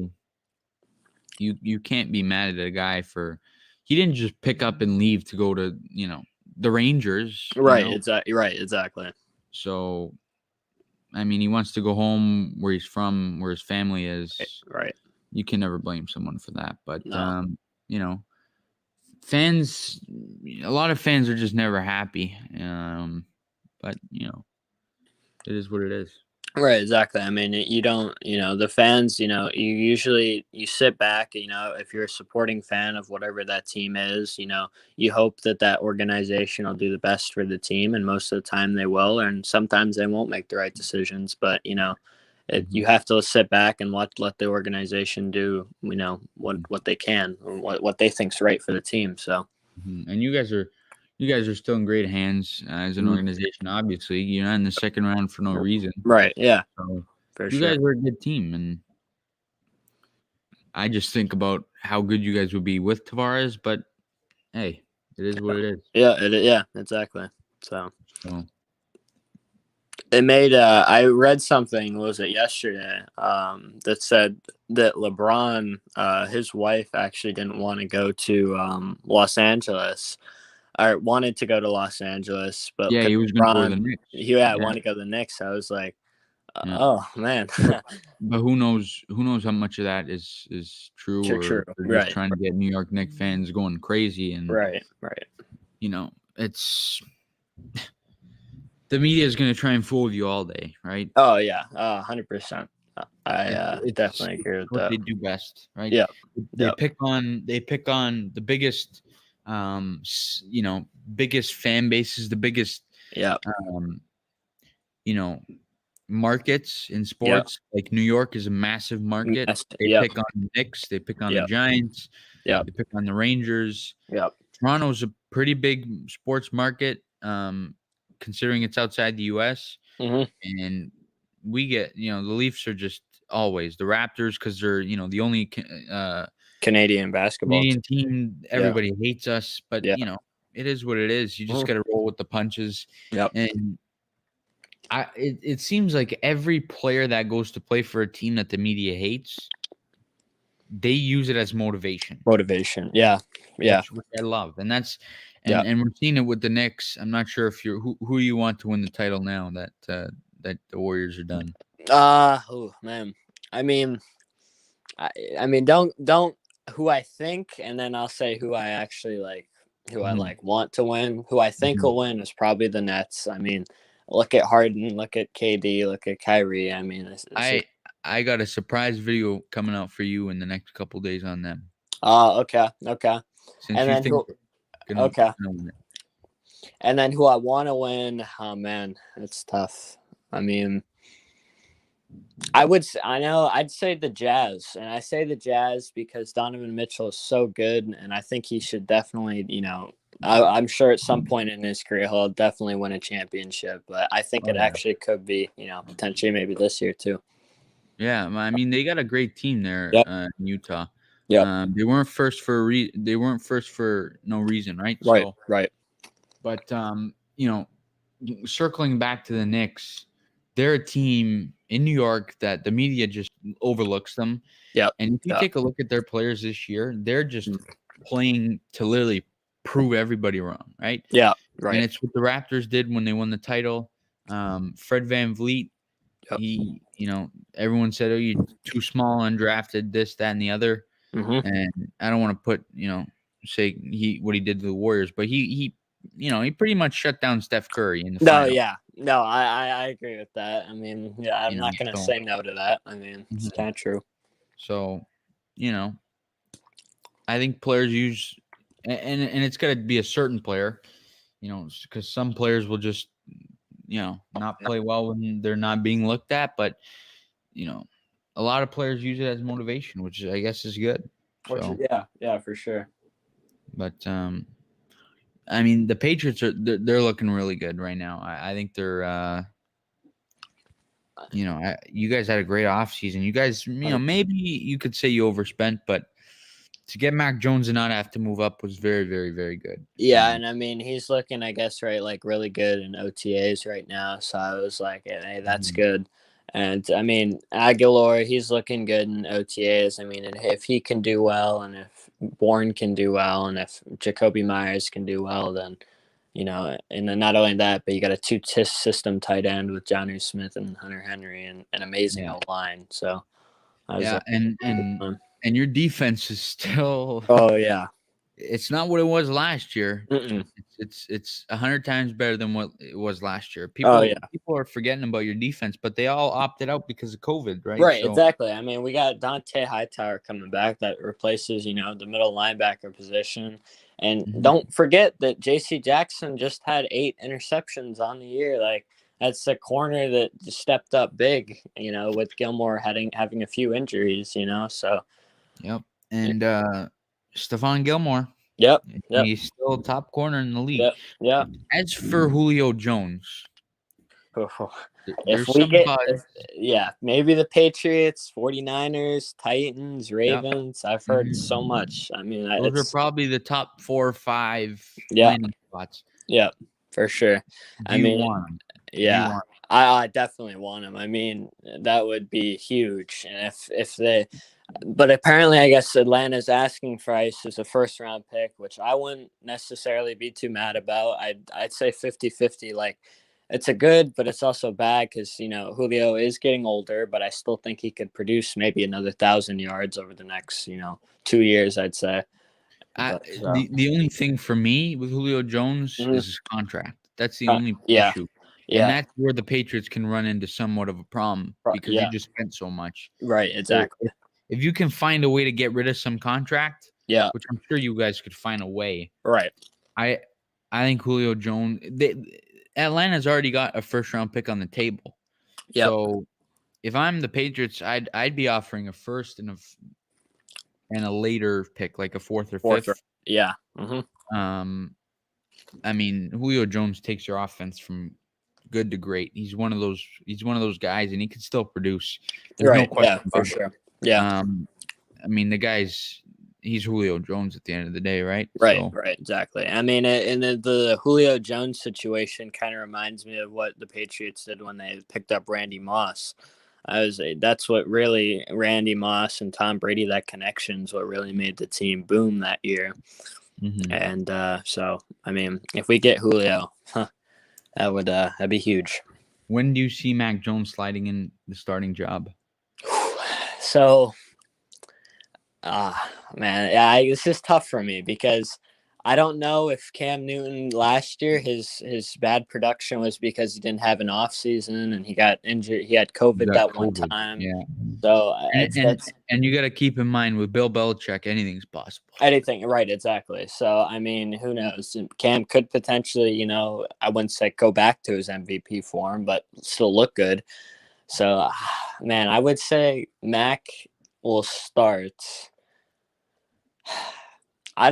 you can't be mad at a guy for he didn't just pick up and leave to go to the Rangers. Right. Exactly. So I mean, he wants to go home where he's from, where his family is. Right. You can never blame someone for that. But, No. you know, fans, a lot of fans are just never happy. But, you know, it is what it is. Right, exactly. I mean, you don't, the fans, you sit back, if you're a supporting fan of whatever that team is, you hope that organization will do the best for the team. And most of the time they will. And sometimes they won't make the right decisions. But, you have to sit back and let the organization do, what they can or what they think's right for the team. So, And you guys are still in great hands as an organization. Obviously, you're not in the second round for no reason. Right. Yeah. So For you sure. guys are a good team, and I just think about how good you guys would be with Tavares. But hey, it is what it is. Yeah. Yeah. Exactly. So. It made I read something, was it yesterday, that said that LeBron, his wife actually didn't want to go to Los Angeles, or wanted to go to Los Angeles, but Yeah, he was going to go to the Knicks. Wanted to go to the Knicks. I was like, Yeah. oh man. But who knows how much of that is true, or True. they're Right. just trying to get New York Knicks fans going crazy. And Right. It's the media is going to try and fool you all day, right? Oh yeah, 100%. I definitely agree with what that. they do best, right? Yeah. They pick on the biggest, biggest fan bases, the biggest, markets in sports. Like New York is a massive market. They pick on the Knicks. They pick on the Giants. Yeah. They pick on the Rangers. Yeah. Toronto's a pretty big sports market, considering it's outside the U.S. And we get, the Leafs are just always the Raptors, because they're, the only Canadian basketball team. Everybody hates us, but it is what it is. You just got to roll with the punches. Yep. And it seems like every player that goes to play for a team that the media hates, they use it as motivation. Yeah. Which I love. And that's and we're seeing it with the Knicks. I'm not sure if you're who you want to win the title now that the Warriors are done. Oh man. I mean, don't who I think, and then I'll say who I actually like, who I want to win. Who I think will win is probably the Nets. I mean, look at Harden, look at KD, look at Kyrie. I mean, I got a surprise video coming out for you in the next couple days on them. Okay. Since and you think and then who I want to win? Oh man, it's tough. I mean, I'd say the Jazz, and I say the Jazz because Donovan Mitchell is so good, and I think he should definitely, I'm sure at some point in his career he'll definitely win a championship. But I think it actually could be, potentially maybe this year too. Yeah, I mean, they got a great team there in Utah. Yeah, they weren't first for they weren't first for no reason, right? Right. But circling back to the Knicks, they're a team in New York that the media just overlooks them. Yeah. And if you take a look at their players this year, they're just playing to literally prove everybody wrong, right? Yeah, right. And it's what the Raptors did when they won the title. Fred VanVleet, he, everyone said, "Oh, you're too small, undrafted, this, that, and the other." And I don't want to put, say what he did to the Warriors, but he pretty much shut down Steph Curry in the final. No, I agree with that. I mean, I'm not going to say no to that. I mean, it's kind of true. So, I think players use, and it's got to be a certain player, because some players will just, not play well when they're not being looked at, but, a lot of players use it as motivation, which I guess is good. So, yeah, for sure. But, I mean, the Patriots they're looking really good right now. I think they're, you guys had a great offseason. You guys, maybe you could say you overspent, but to get Mac Jones and not have to move up was very, very, very good. Yeah, and I mean, he's looking, I guess, right, like really good in OTAs right now. So I was like, hey, that's good. And I mean, Aguilar, he's looking good in OTAs. I mean, and if he can do well, and if Bourne can do well, and if Jacoby Myers can do well, then and then not only that, but you got a two-system tight end with Jonnu Smith and Hunter Henry and an amazing O-line. So, and your defense is still. Oh yeah, it's not what it was last year. Mm-mm. It's 100 times better than what it was last year. People are forgetting about your defense, but they all opted out because of COVID, right? Right, exactly. I mean, we got Dante Hightower coming back that replaces, the middle linebacker position. And don't forget that J.C. Jackson just had 8 interceptions on the year. Like, that's a corner that stepped up big, with Gilmore having a few injuries, so. Yep. And Stephon Gilmore. Yep. He's still a top corner in the league. Yep. As for Julio Jones, maybe the Patriots, 49ers, Titans, Ravens. Yep. I've heard so much. I mean, those are probably the top 4 or 5 landing spots. Yeah, for sure. Do you want them? Yeah, I definitely want them. I mean, that would be huge. And if they. But apparently, I guess Atlanta's asking price is a first-round pick, which I wouldn't necessarily be too mad about. I'd say 50-50. Like, it's a good, but it's also bad because, Julio is getting older, but I still think he could produce maybe another 1,000 yards over the next, 2 years, I'd say. The only thing for me with Julio Jones is his contract. That's the only issue. Yeah. And that's where the Patriots can run into somewhat of a problem because he just spent so much. Right, exactly. So if you can find a way to get rid of some contract, which I'm sure you guys could find a way. Right. I think Julio Jones, Atlanta's already got a first-round pick on the table. Yep. So if I'm the Patriots, I'd be offering a first and a later pick, like a fourth or fifth. Yeah. I mean, Julio Jones takes your offense from good to great. He's one of those guys, and he can still produce. There's no question about for sure. Yeah. I mean, he's Julio Jones at the end of the day, right? Right, right, exactly. I mean, and the Julio Jones situation kind of reminds me of what the Patriots did when they picked up Randy Moss. That's what really Randy Moss and Tom Brady, that connection's what really made the team boom that year. And so, I mean, if we get Julio, that'd be huge. When do you see Mac Jones sliding in the starting job? So, man, this is tough for me because I don't know if Cam Newton last year, his bad production was because he didn't have an off season and he got injured. He had COVID one time. Yeah. So and you got to keep in mind with Bill Belichick, anything's possible. Anything, right? Exactly. So I mean, who knows? Cam could potentially, I wouldn't say go back to his MVP form, but still look good. So, man, I would say Mac will start. I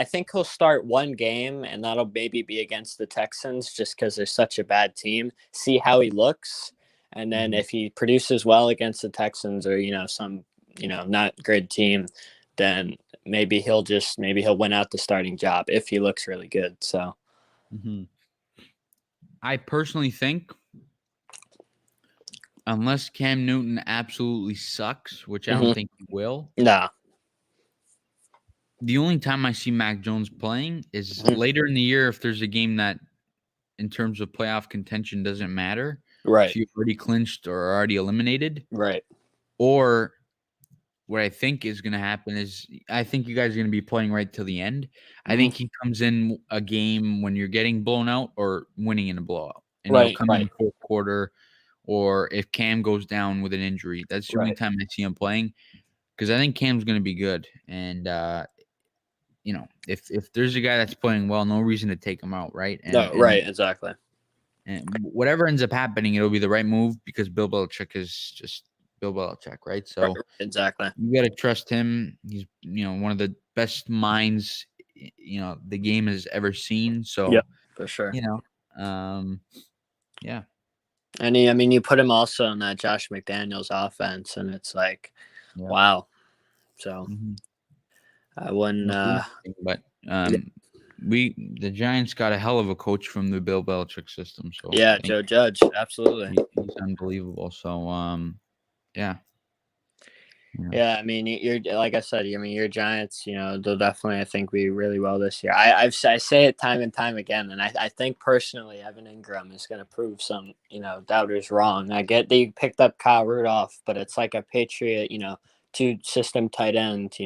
think he'll start one game, and that'll maybe be against the Texans just because they're such a bad team. See how he looks. And then if he produces well against the Texans or, some, not good team, then maybe he'll win out the starting job if he looks really good. So I personally think unless Cam Newton absolutely sucks, which I don't think he will. Nah. The only time I see Mac Jones playing is later in the year if there's a game that, in terms of playoff contention, doesn't matter. Right. If you've already clinched or already eliminated. Right. Or what I think is going to happen is I think you guys are going to be playing right till the end. I think he comes in a game when you're getting blown out or winning in a blowout. And he'll come in the fourth quarter, or if Cam goes down with an injury. That's the only time I see him playing because I think Cam's going to be good. And, if there's a guy that's playing well, no reason to take him out, right? Exactly. And whatever ends up happening, it'll be the right move because Bill Belichick is just Bill Belichick, right? So exactly, you got to trust him. He's one of the best minds the game has ever seen. So for sure. Yeah. And you put him also in that Josh McDaniels offense, and it's like, wow. So I wouldn't. But the Giants got a hell of a coach from the Bill Belichick system. So Joe Judge, absolutely, he's unbelievable. So yeah. Yeah, I mean, you're like I said. I mean, your Giants. They'll definitely, I think, be really well this year. I say it time and time again, and I think personally, Evan Ingram is going to prove some doubters wrong. I get that you picked up Kyle Rudolph, but it's like a Patriot, two system tight end,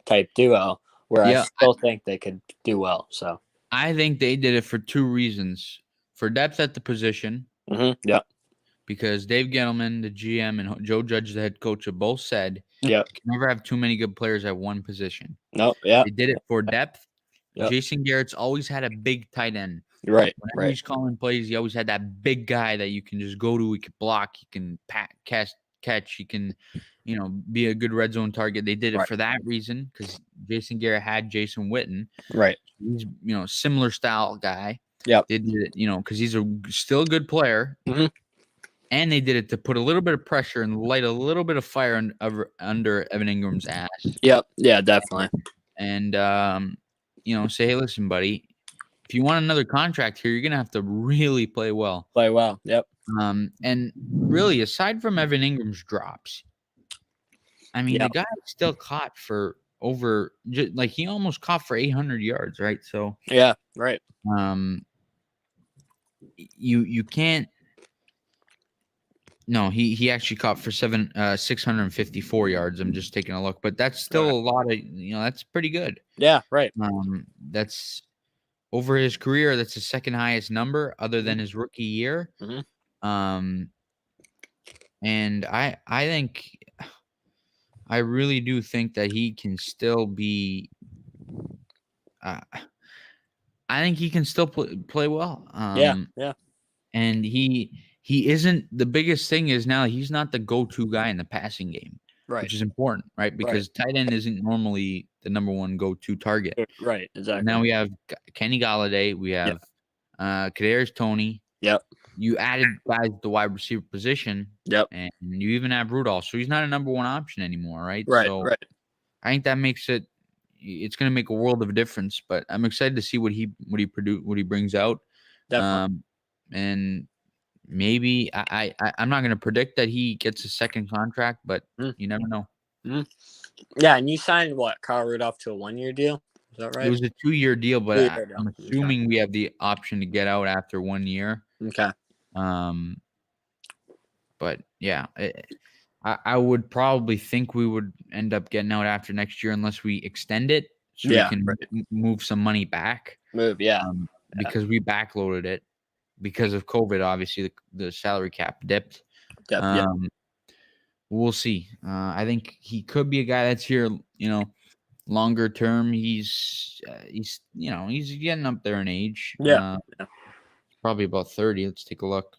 type duo where I Yeah, still think they could do well. So I think they did it for two reasons: for depth at the position. Yeah. Because Dave Gettleman, the GM, and Joe Judge, the head coach, have both said Yep. you can never have too many good players at one position. No. Yeah. They did it for depth. Yep. Jason Garrett's always had a big tight end. Right. Whenever he's calling plays, he always had that big guy that you can just go to. He can block. He can catch. He can, be a good red zone target. They did it for that reason because Jason Garrett had Jason Witten. Right. He's, similar style guy. Yep. They did it, because he's still a good player. Mm-hmm. And they did it to put a little bit of pressure and light a little bit of fire under Evan Ingram's ass. Yep. Yeah, definitely. And, say, hey, listen, buddy, if you want another contract here, you're going to have to really play well. Play well. Yep. And really, aside from Evan Ingram's drops, I mean, the guy still caught for over, he almost caught for 800 yards, right? So, yeah, right. You can't. No, he actually caught for 654 yards. I'm just taking a look, but that's still a lot of, that's pretty good. Yeah, right. That's over his career. That's the second highest number other than his rookie year. Mm-hmm. And I really do think that he can still be. I think he can still play well. Yeah. And he isn't. The biggest thing is now he's not the go-to guy in the passing game, right? Which is important, right? Because tight end isn't normally the number one go-to target, right? Exactly. Now we have Kenny Galladay, we have Kadarius Toney. Yep. You added guys at the wide receiver position. Yep. And you even have Rudolph, so he's not a number one option anymore, right? Right. So right. I think that makes it. It's going to make a world of a difference. But I'm excited to see what he brings out. Definitely. And maybe I'm not going to predict that he gets a second contract, but you never know. Yeah, and you signed Kyle Rudolph to a 1-year deal? Is that right? It was a 2-year deal, but I'm assuming we have the option to get out after 1 year. Okay. But yeah, I would probably think we would end up getting out after next year unless we extend it so we can move some money back. Because we backloaded it. Because of COVID, obviously, the salary cap dipped. We'll see. I think he could be a guy that's here, longer term. He's getting up there in age. Probably about 30. Let's take a look.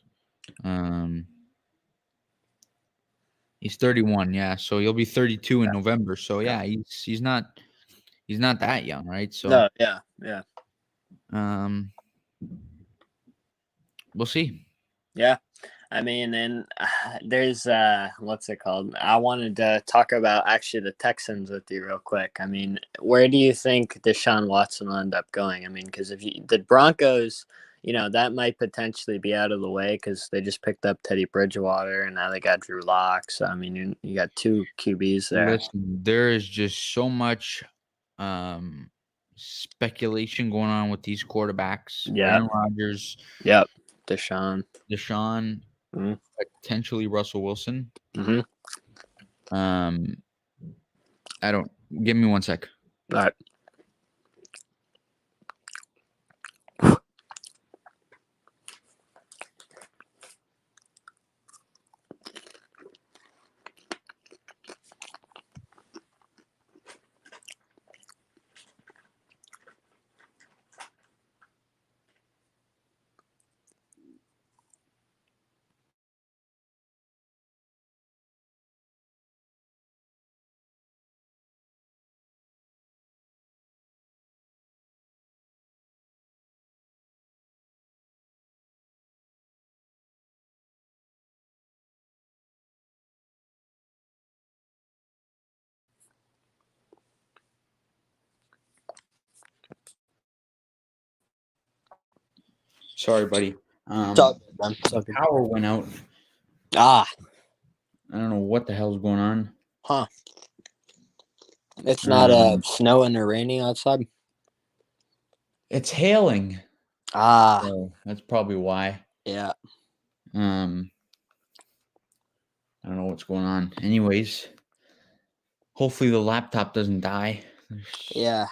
He's 31. Yeah, so he'll be 32 in November. So yeah, he's not that young, right? So yeah. We'll see. Yeah. I mean, and there's what's it called? I wanted to talk about actually the Texans with you real quick. I mean, where do you think Deshaun Watson will end up going? I mean, because if the Broncos, that might potentially be out of the way because they just picked up Teddy Bridgewater and now they got Drew Lock. So I mean, you got two QBs there. Listen, there is just so much speculation going on with these quarterbacks. Yeah, Aaron Rodgers. Yep. Deshaun. Mm-hmm. Potentially Russell Wilson. Mm-hmm. Give me 1 sec. All right. Sorry, buddy. The power went out. I don't know what the hell's going on. Huh. It's not snowing or raining outside? It's hailing. Ah, So that's probably why. yeah. I don't know what's going on. Anyways, hopefully the laptop doesn't die. Yeah.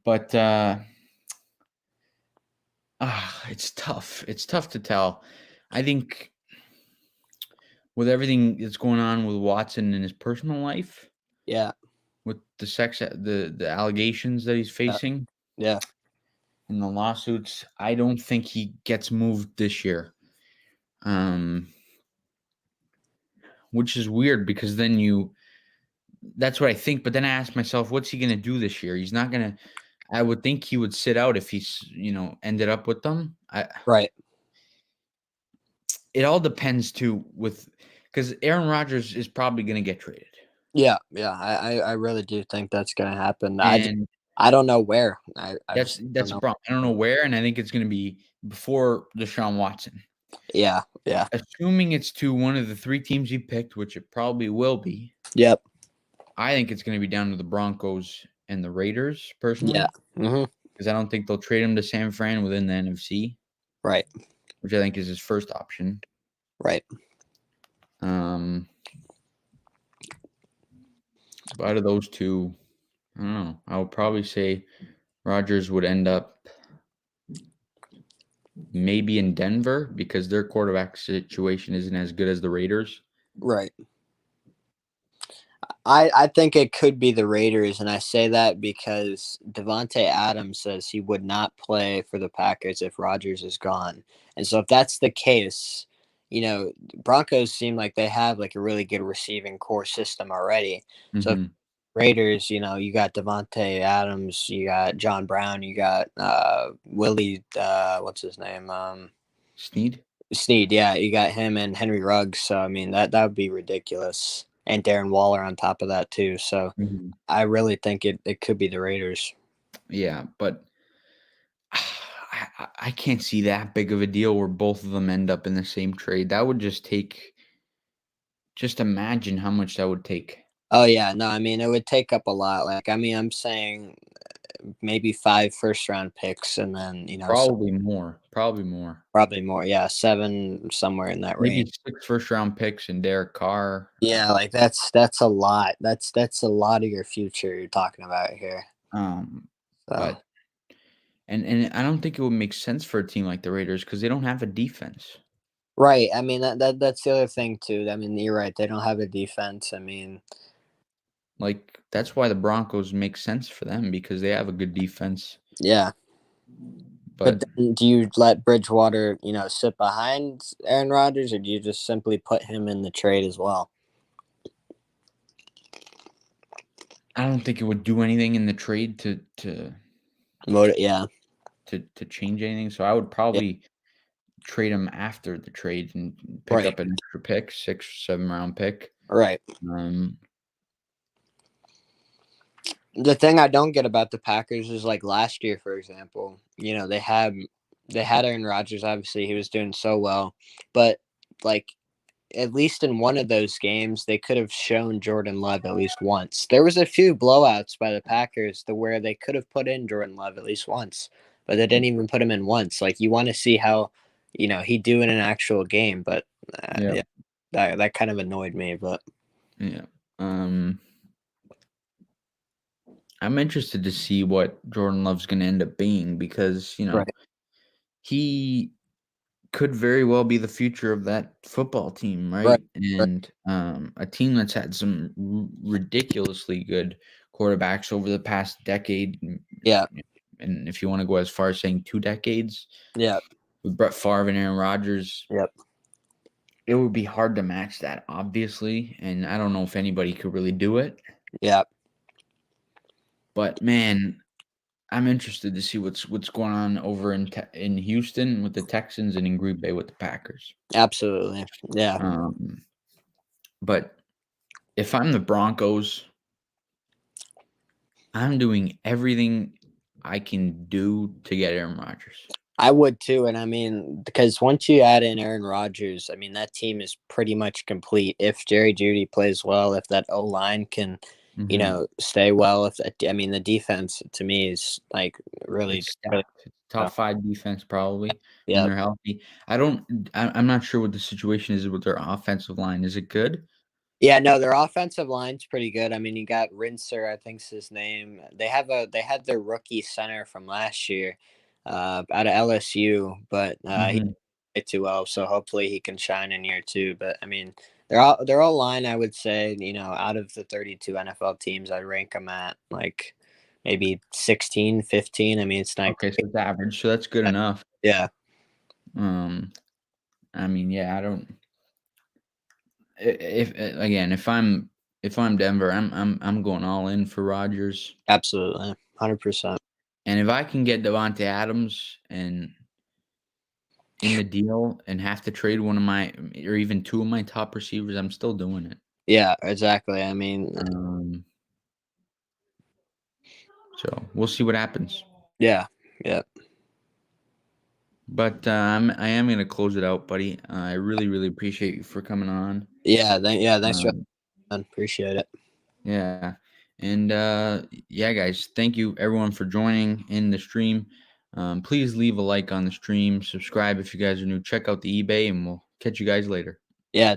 But it's tough. It's tough to tell. I think with everything that's going on with Watson in his personal life, Yeah. with the allegations that he's facing, Yeah. and the lawsuits, I don't think he gets moved this year. Which is weird because then that's what I think. But then I ask myself, what's he going to do this year? He's not going to, I would think he would sit out if he's, ended up with them. Right. It all depends too because Aaron Rodgers is probably going to get traded. Yeah. I really do think that's going to happen. And I don't know where. that's a problem. I don't know where, and I think it's going to be before Deshaun Watson. Yeah. Assuming it's to one of the 3 teams he picked, which it probably will be. Yep. I think it's going to be down to the Broncos and the Raiders, personally. Yeah. Mm-hmm. Because I don't think they'll trade him to San Fran within the NFC. Right. Which I think is his first option. Right. So out of those two, I don't know. I would probably say Rodgers would end up maybe in Denver because their quarterback situation isn't as good as the Raiders. Right. I think it could be the Raiders, and I say that because Devontae Adams says he would not play for the Packers if Rodgers is gone. And so if that's the case, Broncos seem like they have like a really good receiving core system already. Mm-hmm. So Raiders, you got Devontae Adams, you got John Brown, you got Willie, what's his name? Snead, yeah, you got him and Henry Ruggs. So I mean that would be ridiculous. And Darren Waller on top of that too. So I really think it could be the Raiders. Yeah, but I can't see that big of a deal where both of them end up in the same trade. That would just imagine how much that would take. Oh, yeah. No, I mean, it would take up a lot. Like, I mean, I'm saying maybe 5 first-round picks and then, Probably more. Probably more. Yeah, 7, somewhere in that range. Maybe 6 first-round picks and Derek Carr. Yeah, like that's a lot. That's a lot of your future you're talking about here. But and I don't think it would make sense for a team like the Raiders because they don't have a defense. Right. I mean, that's the other thing too. I mean, you're right. They don't have a defense. I mean, like that's why the Broncos make sense for them because they have a good defense. Yeah. But then do you let Bridgewater, sit behind Aaron Rodgers, or do you just simply put him in the trade as well? I don't think it would do anything in the trade to change anything. So I would probably trade him after the trade and pick up an extra pick, 6th, 7th round pick. Right. The thing I don't get about the Packers is like last year, for example, they had Aaron Rodgers. Obviously, he was doing so well, but like at least in one of those games, they could have shown Jordan Love at least once. There was a few blowouts by the Packers to where they could have put in Jordan Love at least once, but they didn't even put him in once. Like you want to see how he'd do in an actual game, but that kind of annoyed me. But I'm interested to see what Jordan Love's going to end up being because, he could very well be the future of that football team, right? And a team that's had some ridiculously good quarterbacks over the past decade. Yeah. And if you want to go as far as saying 2 decades. Yeah. With Brett Favre and Aaron Rodgers. Yep. It would be hard to match that, obviously. And I don't know if anybody could really do it. Yeah. But man, I'm interested to see what's going on over in Houston with the Texans and in Green Bay with the Packers. Absolutely, yeah. But if I'm the Broncos, I'm doing everything I can do to get Aaron Rodgers. I would too, and I mean, because once you add in Aaron Rodgers, I mean that team is pretty much complete. If Jerry Jeudy plays well, if that O line can, stay well, the defense to me is like really, It's really stacked. It's top 5 defense probably when yeah. they're healthy. I'm not sure what the situation is with their offensive line. Is it good? Yeah, no, their offensive line's pretty good. I mean, you got Rinser, I think's his name. They had their rookie center from last year, out of LSU, but he Mhm. didn't play too well. So hopefully he can shine in year two. But I mean, their all line, I would say, out of the 32 NFL teams, I rank them at like maybe 16, 15. I mean, it's not Okay, so great. it's average, so that's good enough. Yeah, I mean, yeah, I don't. If I'm Denver, I'm going all in for Rodgers. absolutely, 100%. And if I can get Devontae Adams and in the deal and have to trade one of my or even 2 of my top receivers, I'm still doing it. Yeah, exactly. I mean, So we'll see what happens. yeah, yeah. But I am gonna close it out, buddy. I really, really appreciate you for coming on. Yeah, thanks for Um, appreciate it. yeah, and yeah, guys, thank you everyone for joining in the stream. Please leave a like on the stream, subscribe if you guys are new, check out the eBay, and we'll catch you guys later.